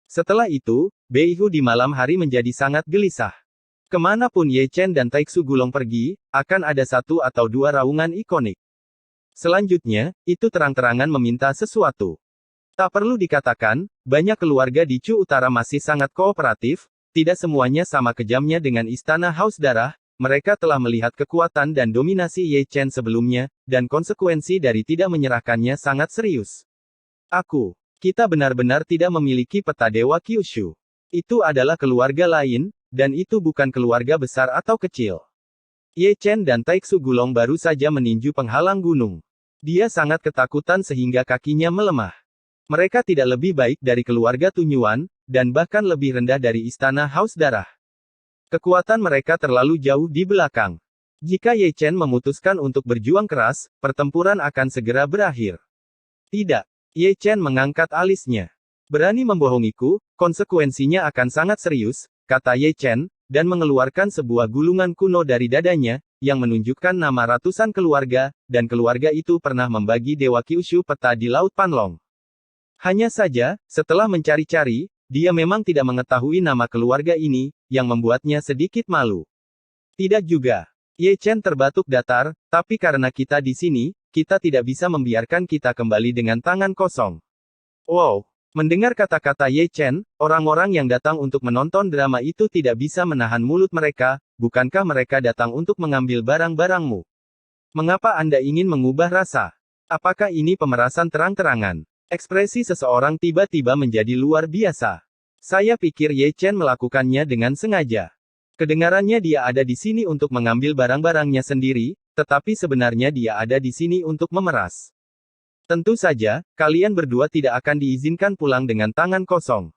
Setelah itu, Beihu di malam hari menjadi sangat gelisah. Kemanapun Ye Chen dan Taeksu Gulong pergi, akan ada 1 atau 2 raungan ikonik. Selanjutnya, itu terang-terangan meminta sesuatu. Tak perlu dikatakan, banyak keluarga di Chu Utara masih sangat kooperatif, tidak semuanya sama kejamnya dengan Istana Haus Darah, mereka telah melihat kekuatan dan dominasi Ye Chen sebelumnya, dan konsekuensi dari tidak menyerahkannya sangat serius. Kita benar-benar tidak memiliki peta Dewa Kyushu. Itu adalah keluarga lain, dan itu bukan keluarga besar atau kecil. Ye Chen dan Taeksu Gulong baru saja meninju penghalang gunung. Dia sangat ketakutan sehingga kakinya melemah. Mereka tidak lebih baik dari keluarga Tunyuan, dan bahkan lebih rendah dari Istana Haus Darah. Kekuatan mereka terlalu jauh di belakang. Jika Ye Chen memutuskan untuk berjuang keras, pertempuran akan segera berakhir. Tidak. Ye Chen mengangkat alisnya. Berani membohongiku, konsekuensinya akan sangat serius, kata Ye Chen, dan mengeluarkan sebuah gulungan kuno dari dadanya, yang menunjukkan nama ratusan keluarga, dan keluarga itu pernah membagi Dewa Kyushu peta di Laut Panlong. Hanya saja, setelah mencari-cari, dia memang tidak mengetahui nama keluarga ini, yang membuatnya sedikit malu. Tidak juga. Ye Chen terbatuk datar, tapi karena kita di sini, kita tidak bisa membiarkan kita kembali dengan tangan kosong. Wow! Mendengar kata-kata Ye Chen, orang-orang yang datang untuk menonton drama itu tidak bisa menahan mulut mereka, bukankah mereka datang untuk mengambil barang-barangmu? Mengapa Anda ingin mengubah rasa? Apakah ini pemerasan terang-terangan? Ekspresi seseorang tiba-tiba menjadi luar biasa. Saya pikir Ye Chen melakukannya dengan sengaja. Kedengarannya dia ada di sini untuk mengambil barang-barangnya sendiri, tetapi sebenarnya dia ada di sini untuk memeras. Tentu saja, kalian berdua tidak akan diizinkan pulang dengan tangan kosong.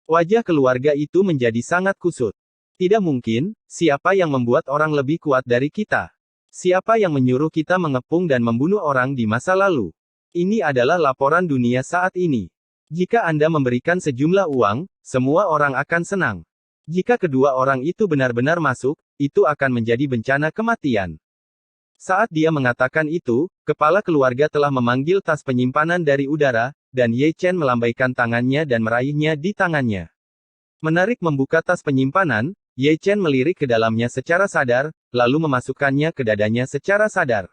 Wajah keluarga itu menjadi sangat kusut. Tidak mungkin, siapa yang membuat orang lebih kuat dari kita? Siapa yang menyuruh kita mengepung dan membunuh orang di masa lalu? Ini adalah laporan dunia saat ini. Jika Anda memberikan sejumlah uang, semua orang akan senang. Jika kedua orang itu benar-benar masuk, itu akan menjadi bencana kematian. Saat dia mengatakan itu, kepala keluarga telah memanggil tas penyimpanan dari udara, dan Ye Chen melambaikan tangannya dan meraihnya di tangannya. Menarik membuka tas penyimpanan, Ye Chen melirik ke dalamnya secara sadar, lalu memasukkannya ke dadanya secara sadar.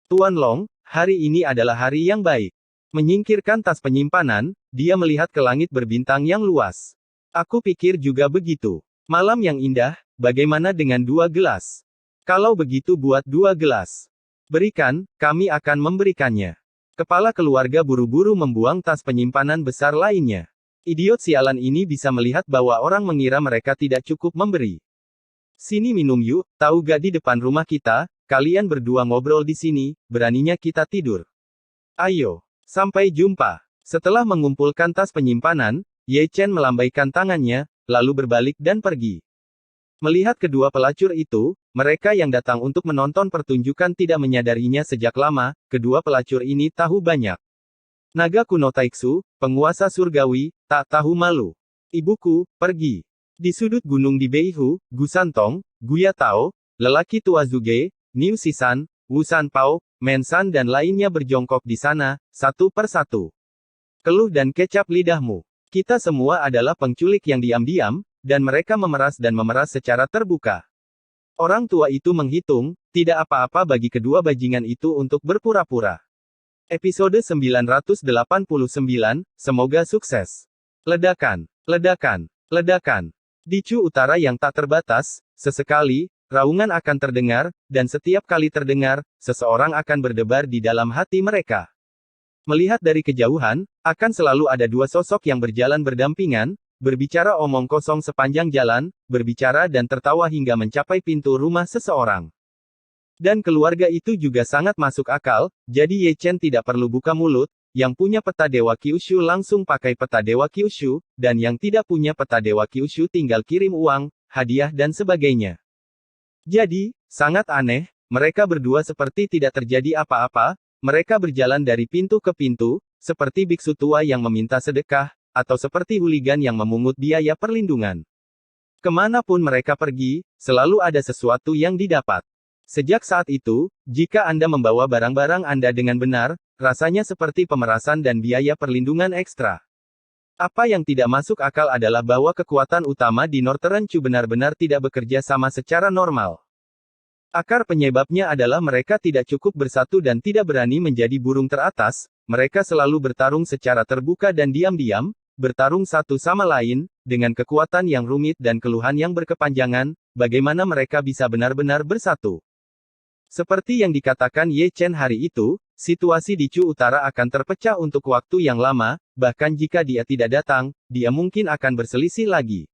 Tuan Long, hari ini adalah hari yang baik. Menyingkirkan tas penyimpanan, dia melihat ke langit berbintang yang luas. Aku pikir juga begitu. Malam yang indah, bagaimana dengan 2 gelas? Kalau begitu buat 2 gelas. Berikan, kami akan memberikannya. Kepala keluarga buru-buru membuang tas penyimpanan besar lainnya. Idiot sialan ini bisa melihat bahwa orang mengira mereka tidak cukup memberi. Sini minum yuk, tahu gak di depan rumah kita, kalian berdua ngobrol di sini, beraninya kita tidur. Ayo, sampai jumpa. Setelah mengumpulkan tas penyimpanan, Ye Chen melambaikan tangannya, lalu berbalik dan pergi. Melihat kedua pelacur itu, mereka yang datang untuk menonton pertunjukan tidak menyadarinya sejak lama, kedua pelacur ini tahu banyak. Naga kuno Taiksu, penguasa surgawi, tak tahu malu. Ibuku, pergi. Di sudut gunung di Beihu, Gu Santong, Gu Yatao, lelaki tua Zuge, Niu Sisan, Wu Sanpao, Mensan dan lainnya berjongkok di sana, satu per satu. Keluh dan kecap lidahmu. Kita semua adalah penculik yang diam-diam, dan mereka memeras secara terbuka. Orang tua itu menghitung, tidak apa-apa bagi kedua bajingan itu untuk berpura-pura. Episode 989, semoga sukses. Ledakan, ledakan, ledakan. Di Chu Utara yang tak terbatas, sesekali, raungan akan terdengar, dan setiap kali terdengar, seseorang akan berdebar di dalam hati mereka. Melihat dari kejauhan, akan selalu ada dua sosok yang berjalan berdampingan, berbicara omong kosong sepanjang jalan, berbicara dan tertawa hingga mencapai pintu rumah seseorang. Dan keluarga itu juga sangat masuk akal, jadi Ye Chen tidak perlu buka mulut, yang punya peta Dewa Kyushu langsung pakai peta Dewa Kyushu, dan yang tidak punya peta Dewa Kyushu tinggal kirim uang, hadiah dan sebagainya. Jadi, sangat aneh, mereka berdua seperti tidak terjadi apa-apa, mereka berjalan dari pintu ke pintu, seperti biksu tua yang meminta sedekah, atau seperti huligan yang memungut biaya perlindungan. Kemanapun mereka pergi, selalu ada sesuatu yang didapat. Sejak saat itu, jika Anda membawa barang-barang Anda dengan benar, rasanya seperti pemerasan dan biaya perlindungan ekstra. Apa yang tidak masuk akal adalah bahwa kekuatan utama di Northern Chu benar-benar tidak bekerja sama secara normal. Akar penyebabnya adalah mereka tidak cukup bersatu dan tidak berani menjadi burung teratas, mereka selalu bertarung secara terbuka dan diam-diam, bertarung satu sama lain, dengan kekuatan yang rumit dan keluhan yang berkepanjangan, bagaimana mereka bisa benar-benar bersatu. Seperti yang dikatakan Ye Chen hari itu, situasi di Chu Utara akan terpecah untuk waktu yang lama, bahkan jika dia tidak datang, dia mungkin akan berselisih lagi.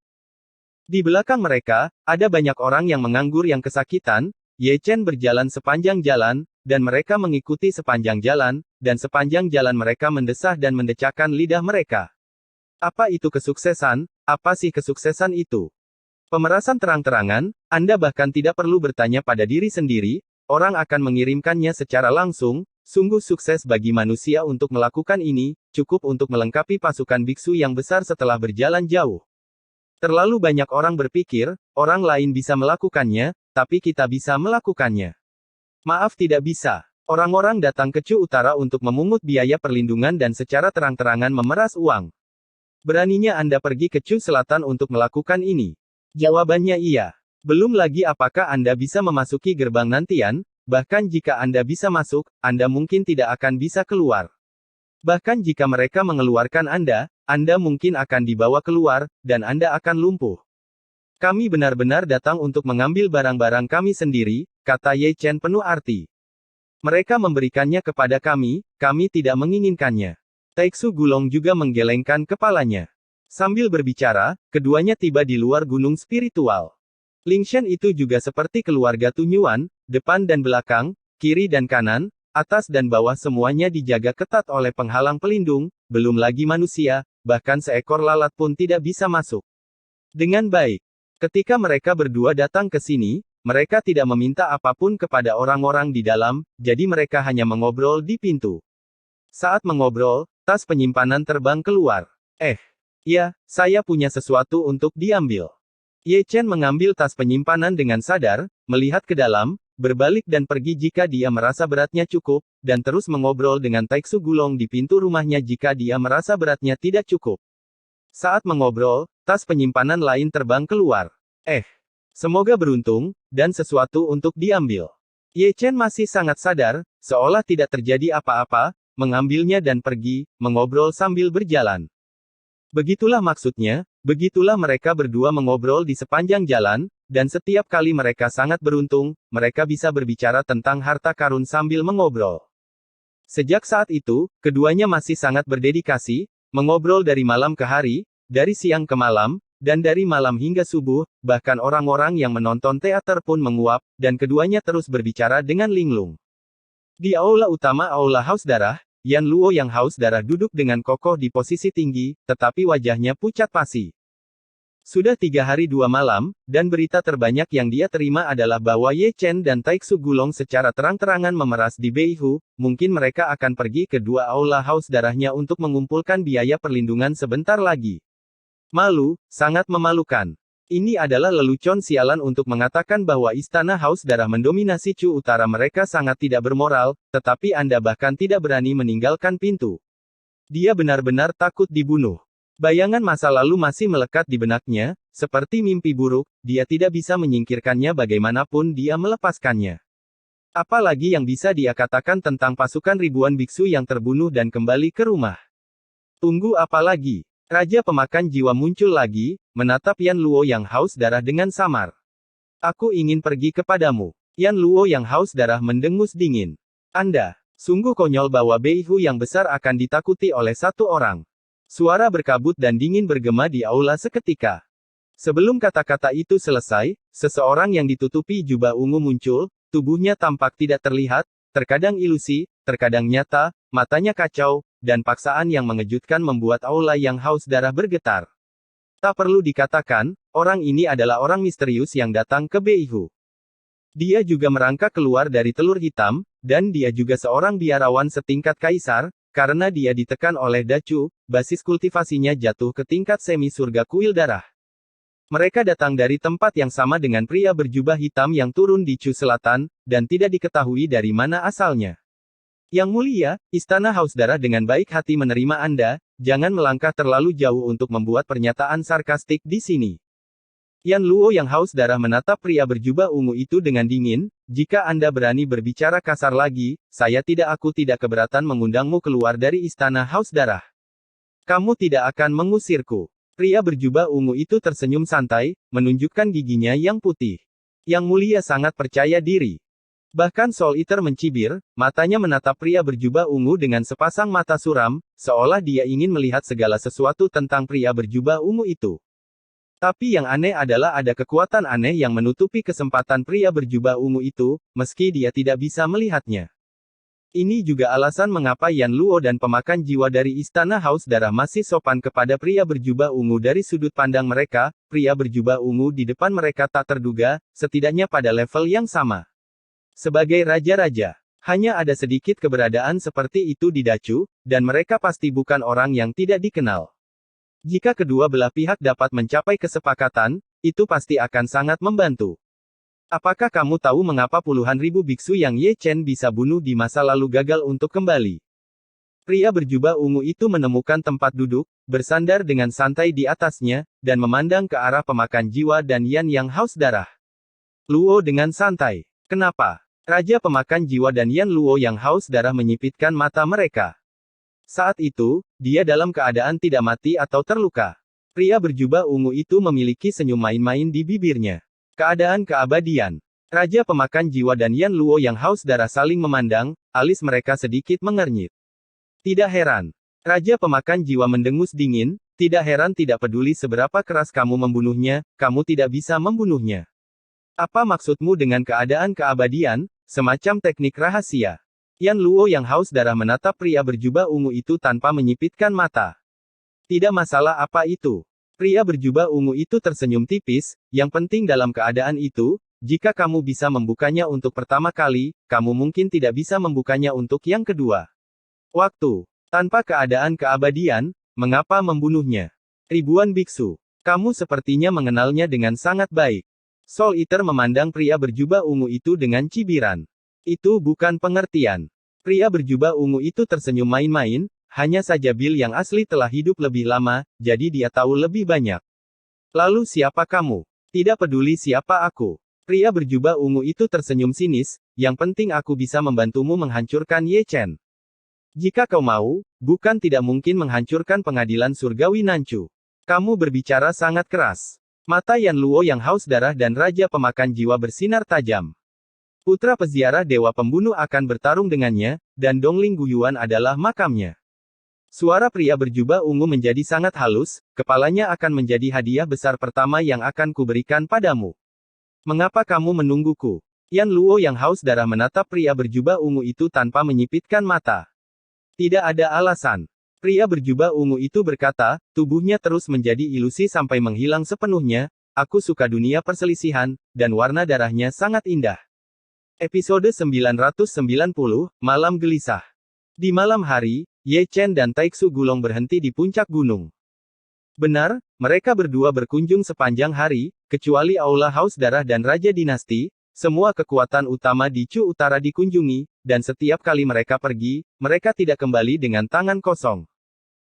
Di belakang mereka, ada banyak orang yang menganggur yang kesakitan. Ye Chen berjalan sepanjang jalan, dan mereka mengikuti sepanjang jalan, dan sepanjang jalan mereka mendesah dan mendecakkan lidah mereka. Apa itu kesuksesan? Apa sih kesuksesan itu? Pemerasan terang-terangan, Anda bahkan tidak perlu bertanya pada diri sendiri, orang akan mengirimkannya secara langsung, sungguh sukses bagi manusia untuk melakukan ini, cukup untuk melengkapi pasukan biksu yang besar setelah berjalan jauh. Terlalu banyak orang berpikir, orang lain bisa melakukannya, tapi kita bisa melakukannya. Maaf tidak bisa. Orang-orang datang ke Chu Utara untuk memungut biaya perlindungan dan secara terang-terangan memeras uang. Beraninya Anda pergi ke Chu Selatan untuk melakukan ini? Jawabannya iya. Belum lagi apakah Anda bisa memasuki gerbang nantian, bahkan jika Anda bisa masuk, Anda mungkin tidak akan bisa keluar. Bahkan jika mereka mengeluarkan Anda mungkin akan dibawa keluar, dan Anda akan lumpuh. Kami benar-benar datang untuk mengambil barang-barang kami sendiri, kata Ye Chen penuh arti. Mereka memberikannya kepada kami tidak menginginkannya. Taiksu Gulong juga menggelengkan kepalanya. Sambil berbicara, keduanya tiba di luar gunung spiritual. Lingshan itu juga seperti keluarga Tunyuan, depan dan belakang, kiri dan kanan, atas dan bawah semuanya dijaga ketat oleh penghalang pelindung, belum lagi manusia, bahkan seekor lalat pun tidak bisa masuk dengan baik. Ketika mereka berdua datang ke sini, mereka tidak meminta apapun kepada orang-orang di dalam, jadi mereka hanya mengobrol di pintu. Saat mengobrol, tas penyimpanan terbang keluar. Ya, saya punya sesuatu untuk diambil. Ye Chen mengambil tas penyimpanan dengan sadar, melihat ke dalam, berbalik dan pergi jika dia merasa beratnya cukup, dan terus mengobrol dengan Taiksu Gulong di pintu rumahnya jika dia merasa beratnya tidak cukup. Saat mengobrol, tas penyimpanan lain terbang keluar. Semoga beruntung, dan sesuatu untuk diambil. Ye Chen masih sangat sadar, seolah tidak terjadi apa-apa, mengambilnya dan pergi, mengobrol sambil berjalan. Begitulah maksudnya, Begitulah mereka berdua mengobrol di sepanjang jalan, dan setiap kali mereka sangat beruntung, mereka bisa berbicara tentang harta karun sambil mengobrol. Sejak saat itu, keduanya masih sangat berdedikasi, mengobrol dari malam ke hari, dari siang ke malam, dan dari malam hingga subuh, bahkan orang-orang yang menonton teater pun menguap, dan keduanya terus berbicara dengan linglung. Di aula utama aula Haus Darah, Yan Luo yang haus darah duduk dengan kokoh di posisi tinggi, tetapi wajahnya pucat pasi. Sudah 3 hari 2 malam, dan berita terbanyak yang dia terima adalah bahwa Ye Chen dan Taixu Gulong secara terang-terangan memeras di Beihu, mungkin mereka akan pergi ke 2 aula Haus Darahnya untuk mengumpulkan biaya perlindungan sebentar lagi. Malu, sangat memalukan. Ini adalah lelucon sialan untuk mengatakan bahwa Istana Haus Darah mendominasi Chu Utara mereka sangat tidak bermoral, tetapi Anda bahkan tidak berani meninggalkan pintu. Dia benar-benar takut dibunuh. Bayangan masa lalu masih melekat di benaknya, seperti mimpi buruk, dia tidak bisa menyingkirkannya bagaimanapun dia melepaskannya. Apalagi yang bisa dia katakan tentang pasukan ribuan biksu yang terbunuh dan kembali ke rumah. Tunggu apa lagi? Raja pemakan jiwa muncul lagi, menatap Yan Luo yang haus darah dengan samar. Aku ingin pergi kepadamu. Yan Luo yang haus darah mendengus dingin. Anda, sungguh konyol bahwa Beihu yang besar akan ditakuti oleh satu orang. Suara berkabut dan dingin bergema di aula seketika. Sebelum kata-kata itu selesai, seseorang yang ditutupi jubah ungu muncul, tubuhnya tampak tidak terlihat, terkadang ilusi, terkadang nyata, matanya kacau, dan paksaan yang mengejutkan membuat aula yang haus darah bergetar. Tak perlu dikatakan, orang ini adalah orang misterius yang datang ke Beihu. Dia juga merangkak keluar dari telur hitam, dan dia juga seorang biarawan setingkat kaisar, karena dia ditekan oleh Dacu, basis kultivasinya jatuh ke tingkat semi surga kuil darah. Mereka datang dari tempat yang sama dengan pria berjubah hitam yang turun di Chu Selatan, dan tidak diketahui dari mana asalnya. Yang mulia, Istana Haus Darah dengan baik hati menerima Anda, jangan melangkah terlalu jauh untuk membuat pernyataan sarkastik di sini. Yan Luo yang haus darah menatap pria berjubah ungu itu dengan dingin, jika Anda berani berbicara kasar lagi, aku tidak keberatan mengundangmu keluar dari Istana Haus Darah. Kamu tidak akan mengusirku. Pria berjubah ungu itu tersenyum santai, menunjukkan giginya yang putih. Yang mulia sangat percaya diri. Bahkan Soul Eater mencibir, matanya menatap pria berjubah ungu dengan sepasang mata suram, seolah dia ingin melihat segala sesuatu tentang pria berjubah ungu itu. Tapi yang aneh adalah ada kekuatan aneh yang menutupi kesempatan pria berjubah ungu itu, meski dia tidak bisa melihatnya. Ini juga alasan mengapa Yan Luo dan pemakan jiwa dari Istana Haus Darah masih sopan kepada pria berjubah ungu dari sudut pandang mereka, pria berjubah ungu di depan mereka tak terduga, setidaknya pada level yang sama. Sebagai raja-raja, hanya ada sedikit keberadaan seperti itu di Dacu, dan mereka pasti bukan orang yang tidak dikenal. Jika kedua belah pihak dapat mencapai kesepakatan, itu pasti akan sangat membantu. Apakah kamu tahu mengapa puluhan ribu biksu yang Ye Chen bisa bunuh di masa lalu gagal untuk kembali? Pria berjubah ungu itu menemukan tempat duduk, bersandar dengan santai di atasnya, dan memandang ke arah pemakan jiwa dan Yan yang haus darah. Luo dengan santai. Kenapa? Raja pemakan jiwa dan Yan Luo yang haus darah menyipitkan mata mereka. Saat itu, dia dalam keadaan tidak mati atau terluka. Pria berjubah ungu itu memiliki senyum main-main di bibirnya. Keadaan keabadian. Raja pemakan jiwa dan Yan Luo yang haus darah saling memandang, alis mereka sedikit mengernyit. Tidak heran. Raja pemakan jiwa mendengus dingin, tidak heran tidak peduli seberapa keras kamu membunuhnya, kamu tidak bisa membunuhnya. Apa maksudmu dengan keadaan keabadian? Semacam teknik rahasia. Yan Luo yang haus darah menatap pria berjubah ungu itu tanpa menyipitkan mata. Tidak masalah apa itu. Pria berjubah ungu itu tersenyum tipis, yang penting dalam keadaan itu, jika kamu bisa membukanya untuk pertama kali, kamu mungkin tidak bisa membukanya untuk yang kedua. Waktu. Tanpa keadaan keabadian, mengapa membunuhnya? Ribuan biksu. Kamu sepertinya mengenalnya dengan sangat baik. Soul Eater memandang pria berjubah ungu itu dengan cibiran. Itu bukan pengertian. Pria berjubah ungu itu tersenyum main-main, hanya saja Bill yang asli telah hidup lebih lama, jadi dia tahu lebih banyak. Lalu siapa kamu? Tidak peduli siapa aku. Pria berjubah ungu itu tersenyum sinis, yang penting aku bisa membantumu menghancurkan Ye Chen. Jika kau mau, bukan tidak mungkin menghancurkan pengadilan surgawi Nanchu. Kamu berbicara sangat keras. Mata Yan Luo yang haus darah dan Raja Pemakan Jiwa bersinar tajam. Putra peziarah Dewa Pembunuh akan bertarung dengannya, dan Dongling Guyuan adalah makamnya. Suara pria berjubah ungu menjadi sangat halus, kepalanya akan menjadi hadiah besar pertama yang akan kuberikan padamu. Mengapa kamu menungguku? Yan Luo yang haus darah menatap pria berjubah ungu itu tanpa menyipitkan mata. Tidak ada alasan. Pria berjubah ungu itu berkata, tubuhnya terus menjadi ilusi sampai menghilang sepenuhnya. Aku suka dunia perselisihan, dan warna darahnya sangat indah. Episode 990, Malam Gelisah. Di malam hari, Ye Chen dan Taixu Gulong berhenti di puncak gunung. Benar, mereka berdua berkunjung sepanjang hari, kecuali Aula Haus Darah dan Raja Dinasti, semua kekuatan utama di Chu Utara dikunjungi, dan setiap kali mereka pergi, mereka tidak kembali dengan tangan kosong.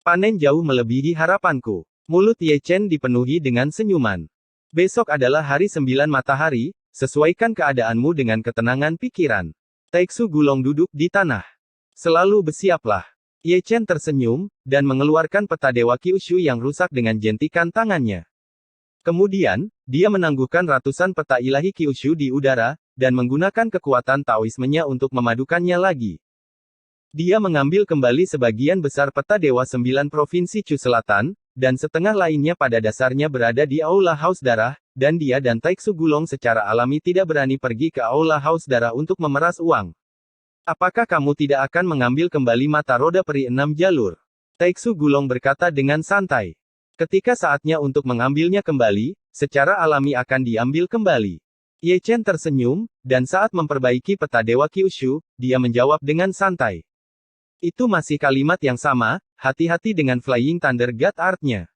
Panen jauh melebihi harapanku. Mulut Ye Chen dipenuhi dengan senyuman. Besok adalah hari 9 matahari, sesuaikan keadaanmu dengan ketenangan pikiran. Taixu Gulong duduk di tanah. Selalu bersiaplah. Ye Chen tersenyum, dan mengeluarkan peta Dewa Kyushu yang rusak dengan jentikan tangannya. Kemudian, dia menangguhkan ratusan peta ilahi Kyushu di udara, dan menggunakan kekuatan Taoismenya untuk memadukannya lagi. Dia mengambil kembali sebagian besar peta Dewa 9 Provinsi Chu Selatan, dan setengah lainnya pada dasarnya berada di Aula Haus Darah, dan dia dan Taixu Gulong secara alami tidak berani pergi ke Aula Haus Darah untuk memeras uang. Apakah kamu tidak akan mengambil kembali mata roda peri 6 jalur? Taixu Gulong berkata dengan santai. Ketika saatnya untuk mengambilnya kembali, secara alami akan diambil kembali. Ye Chen tersenyum, dan saat memperbaiki peta Dewa Kyushu, dia menjawab dengan santai. Itu masih kalimat yang sama, hati-hati dengan Flying Thunder God Art-nya.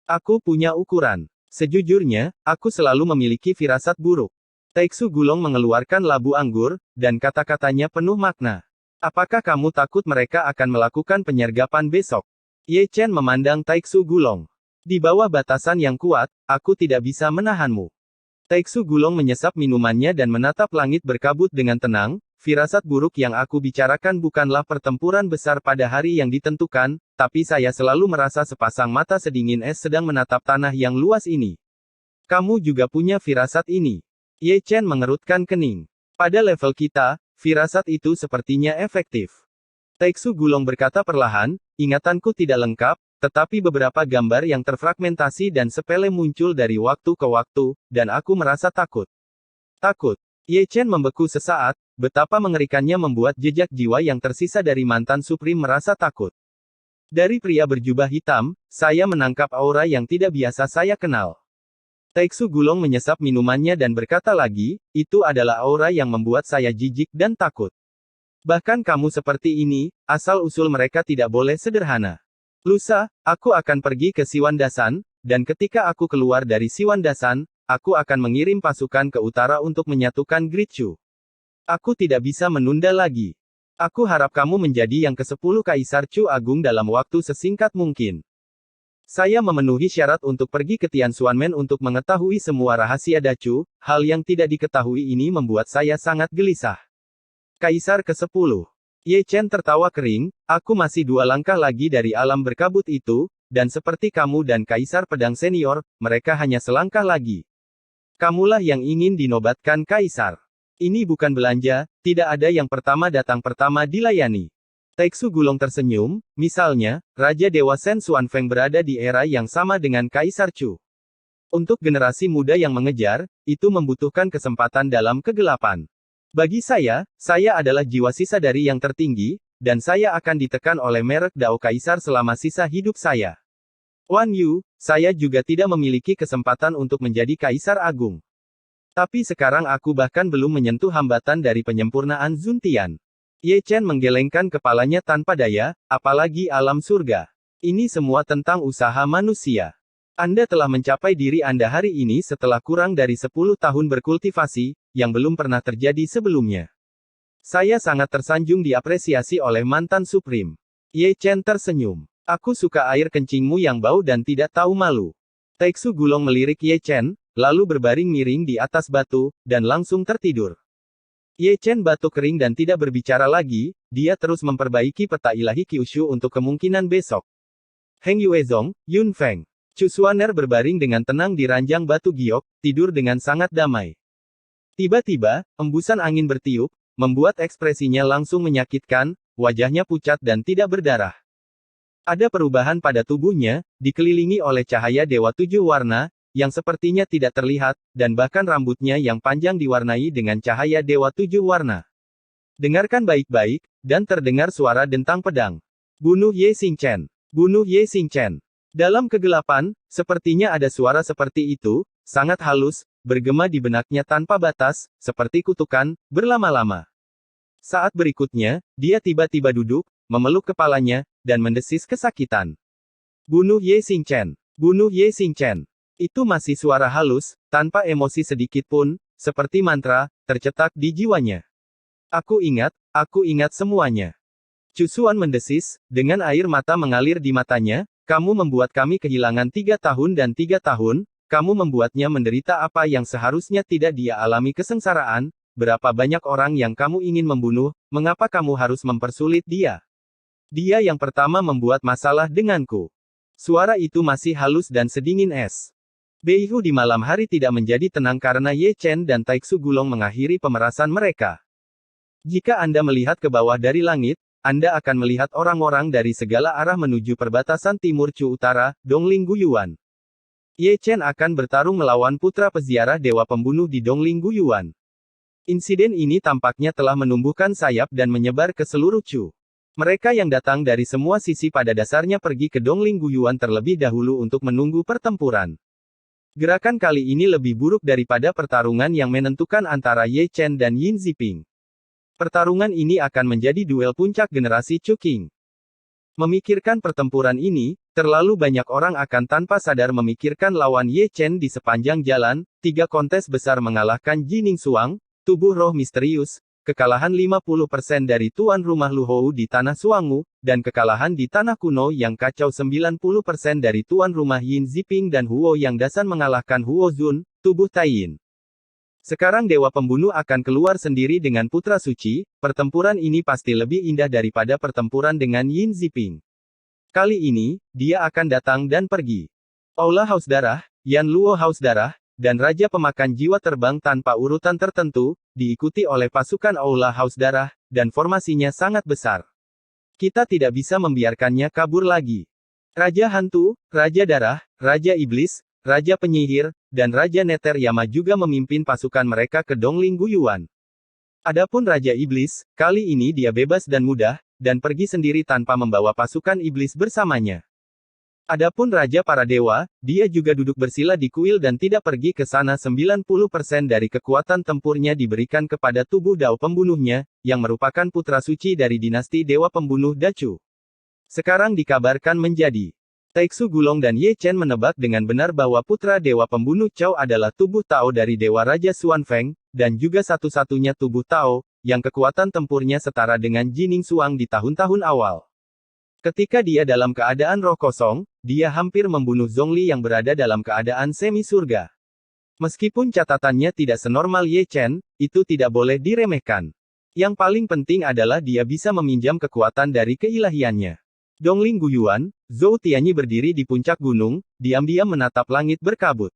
Aku punya ukuran. Sejujurnya, aku selalu memiliki firasat buruk. Taixu Gulong mengeluarkan labu anggur, dan kata-katanya penuh makna. Apakah kamu takut mereka akan melakukan penyergapan besok? Ye Chen memandang Taixu Gulong. Di bawah batasan yang kuat, aku tidak bisa menahanmu. Taixu Gulong menyesap minumannya dan menatap langit berkabut dengan tenang. Firasat buruk yang aku bicarakan bukanlah pertempuran besar pada hari yang ditentukan, tapi saya selalu merasa sepasang mata sedingin es sedang menatap tanah yang luas ini. Kamu juga punya firasat ini. Ye Chen mengerutkan kening. Pada level kita, firasat itu sepertinya efektif. Taixu Gulong berkata perlahan, ingatanku tidak lengkap, tetapi beberapa gambar yang terfragmentasi dan sepele muncul dari waktu ke waktu, dan aku merasa takut. Takut. Ye Chen membeku sesaat, betapa mengerikannya membuat jejak jiwa yang tersisa dari mantan Supreme merasa takut. Dari pria berjubah hitam, saya menangkap aura yang tidak biasa saya kenal. Taixu Gulong menyesap minumannya dan berkata lagi, itu adalah aura yang membuat saya jijik dan takut. Bahkan kamu seperti ini, asal-usul mereka tidak boleh sederhana. Lusa, aku akan pergi ke Siwandasan, dan ketika aku keluar dari Siwandasan, aku akan mengirim pasukan ke utara untuk menyatukan Gritchu. Aku tidak bisa menunda lagi. Aku harap kamu menjadi yang ke-10 Kaisar Chu Agung dalam waktu sesingkat mungkin. Saya memenuhi syarat untuk pergi ke Tianxuanmen untuk mengetahui semua rahasia Dacu, hal yang tidak diketahui ini membuat saya sangat gelisah. Kaisar ke-10. Ye Chen tertawa kering, aku masih 2 langkah lagi dari alam berkabut itu, dan seperti kamu dan Kaisar Pedang Senior, mereka hanya selangkah lagi. Kamulah yang ingin dinobatkan Kaisar. Ini bukan belanja, tidak ada yang pertama datang pertama dilayani. Taixu Gulong tersenyum, misalnya, Raja Dewa Shen Xuanfeng berada di era yang sama dengan Kaisar Chu. Untuk generasi muda yang mengejar, itu membutuhkan kesempatan dalam kegelapan. Bagi saya adalah jiwa sisa dari yang tertinggi, dan saya akan ditekan oleh merek Dao Kaisar selama sisa hidup saya. Wan Yu, saya juga tidak memiliki kesempatan untuk menjadi Kaisar Agung. Tapi sekarang aku bahkan belum menyentuh hambatan dari penyempurnaan Zuntian. Ye Chen menggelengkan kepalanya tanpa daya, apalagi alam surga. Ini semua tentang usaha manusia. Anda telah mencapai diri Anda hari ini setelah kurang dari 10 tahun berkultivasi, yang belum pernah terjadi sebelumnya. Saya sangat tersanjung diapresiasi oleh mantan Supreme. Ye Chen tersenyum. Aku suka air kencingmu yang bau dan tidak tahu malu. Taixu Gulong melirik Ye Chen, lalu berbaring miring di atas batu, dan langsung tertidur. Ye Chen batuk kering dan tidak berbicara lagi, dia terus memperbaiki peta ilahi Kyushu untuk kemungkinan besok. Heng Yuezong, Yun Feng. Chu Xuaner berbaring dengan tenang di ranjang batu giok, tidur dengan sangat damai. Tiba-tiba, embusan angin bertiup, membuat ekspresinya langsung menyakitkan, wajahnya pucat dan tidak berdarah. Ada perubahan pada tubuhnya, dikelilingi oleh cahaya Dewa Tujuh Warna, yang sepertinya tidak terlihat, dan bahkan rambutnya yang panjang diwarnai dengan cahaya Dewa Tujuh Warna. Dengarkan baik-baik, dan terdengar suara dentang pedang. Bunuh Ye Xingchen. Bunuh Ye Xingchen. Dalam kegelapan, sepertinya ada suara seperti itu, sangat halus, bergema di benaknya tanpa batas, seperti kutukan, berlama-lama. Saat berikutnya, dia tiba-tiba duduk, memeluk kepalanya, dan mendesis kesakitan. Bunuh Ye Xingchen. Bunuh Ye Xingchen. Itu masih suara halus, tanpa emosi sedikit pun, seperti mantra, tercetak di jiwanya. Aku ingat semuanya. Chu Xuan mendesis, dengan air mata mengalir di matanya, kamu membuat kami kehilangan 3 tahun dan 3 tahun, kamu membuatnya menderita apa yang seharusnya tidak dia alami kesengsaraan, berapa banyak orang yang kamu ingin membunuh, mengapa kamu harus mempersulit dia? Dia yang pertama membuat masalah denganku. Suara itu masih halus dan sedingin es. Beihu di malam hari tidak menjadi tenang karena Ye Chen dan Taixu Gulong mengakhiri pemerasan mereka. Jika Anda melihat ke bawah dari langit, Anda akan melihat orang-orang dari segala arah menuju perbatasan timur Chu Utara, Dongling Guyuan. Ye Chen akan bertarung melawan putra peziarah Dewa Pembunuh di Dongling Guyuan. Insiden ini tampaknya telah menumbuhkan sayap dan menyebar ke seluruh Chu. Mereka yang datang dari semua sisi pada dasarnya pergi ke Dongling Guyuan terlebih dahulu untuk menunggu pertempuran. Gerakan kali ini lebih buruk daripada pertarungan yang menentukan antara Ye Chen dan Yin Ziping. Pertarungan ini akan menjadi duel puncak generasi Chu Qing. Memikirkan pertempuran ini, terlalu banyak orang akan tanpa sadar memikirkan lawan Ye Chen di sepanjang jalan, 3 kontes besar mengalahkan Jining Suang, tubuh roh misterius, kekalahan 50% dari tuan rumah Luhou di tanah Suangu, dan kekalahan di tanah kuno yang kacau 90% dari tuan rumah Yin Ziping dan Huo yang Dasan mengalahkan Huo Zun, tubuh Taiyin. Sekarang Dewa Pembunuh akan keluar sendiri dengan Putra Suci, pertempuran ini pasti lebih indah daripada pertempuran dengan Yin Ziping. Kali ini, dia akan datang dan pergi. Aula Haus Darah, Yan Luo Haus Darah, dan Raja Pemakan Jiwa terbang tanpa urutan tertentu, diikuti oleh pasukan Aula Haus Darah, dan formasinya sangat besar. Kita tidak bisa membiarkannya kabur lagi. Raja Hantu, Raja Darah, Raja Iblis, Raja Penyihir, dan Raja Neter Yama juga memimpin pasukan mereka ke Dongling Guyuan. Adapun Raja Iblis, kali ini dia bebas dan mudah, dan pergi sendiri tanpa membawa pasukan iblis bersamanya. Adapun Raja Para Dewa, dia juga duduk bersila di kuil dan tidak pergi ke sana. 90% dari kekuatan tempurnya diberikan kepada tubuh Dao Pembunuhnya, yang merupakan putra suci dari dinasti Dewa Pembunuh Dacu. Sekarang dikabarkan menjadi Taixu Gulong dan Ye Chen menebak dengan benar bahwa putra Dewa Pembunuh Chao adalah tubuh Tao dari Dewa Raja Xuan Feng, dan juga satu-satunya tubuh Tao, yang kekuatan tempurnya setara dengan Jining Suang di tahun-tahun awal. Ketika dia dalam keadaan roh kosong, dia hampir membunuh Zhongli yang berada dalam keadaan semi surga. Meskipun catatannya tidak senormal Ye Chen, itu tidak boleh diremehkan. Yang paling penting adalah dia bisa meminjam kekuatan dari keilahiannya. Dongling Guyuan, Zhou Tianyi berdiri di puncak gunung, diam-diam menatap langit berkabut.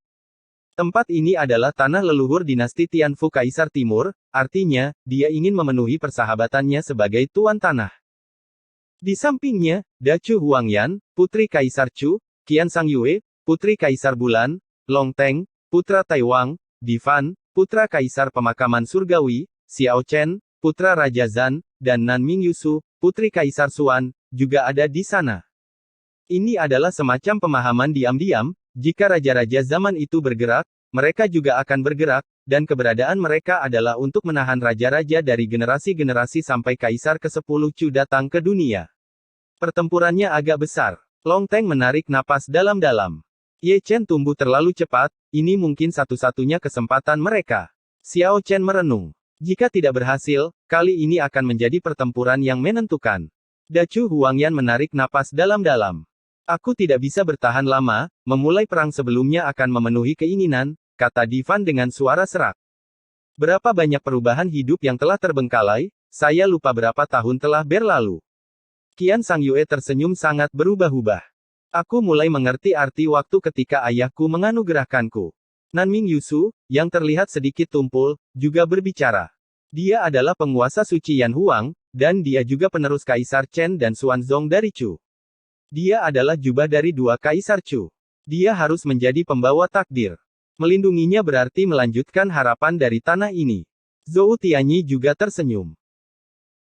Tempat ini adalah tanah leluhur dinasti Tianfu Kaisar Timur, artinya, dia ingin memenuhi persahabatannya sebagai tuan tanah. Di sampingnya, Dacu Huangyan, putri Kaisar Chu, Qian Sangyue, putri Kaisar Bulan, Long Teng, putra Taiwang, Difan, putra Kaisar Pemakaman Surgawi, Xiao Chen, putra Raja Zan, dan Nan Mingyusu, putri Kaisar Xuan, juga ada di sana. Ini adalah semacam pemahaman diam-diam, jika raja-raja zaman itu bergerak, mereka juga akan bergerak, dan keberadaan mereka adalah untuk menahan raja-raja dari generasi-generasi sampai Kaisar ke-10 Chu datang ke dunia. Pertempurannya agak besar. Long Teng menarik napas dalam-dalam. Ye Chen tumbuh terlalu cepat, ini mungkin satu-satunya kesempatan mereka. Xiao Chen merenung. Jika tidak berhasil, kali ini akan menjadi pertempuran yang menentukan. Dacu Huangyan menarik napas dalam-dalam. Aku tidak bisa bertahan lama, memulai perang sebelumnya akan memenuhi keinginan, kata Difan dengan suara serak. Berapa banyak perubahan hidup yang telah terbengkalai, saya lupa berapa tahun telah berlalu. Qian Sangyue tersenyum sangat berubah-ubah. Aku mulai mengerti arti waktu ketika ayahku menganugerahkanku. Nanming Yusu, yang terlihat sedikit tumpul, juga berbicara. Dia adalah penguasa suci Yan Huang, dan dia juga penerus Kaisar Chen dan Xuanzong dari Chu. Dia adalah jubah dari dua Kaisar Chu. Dia harus menjadi pembawa takdir. Melindunginya berarti melanjutkan harapan dari tanah ini. Zhou Tianyi juga tersenyum.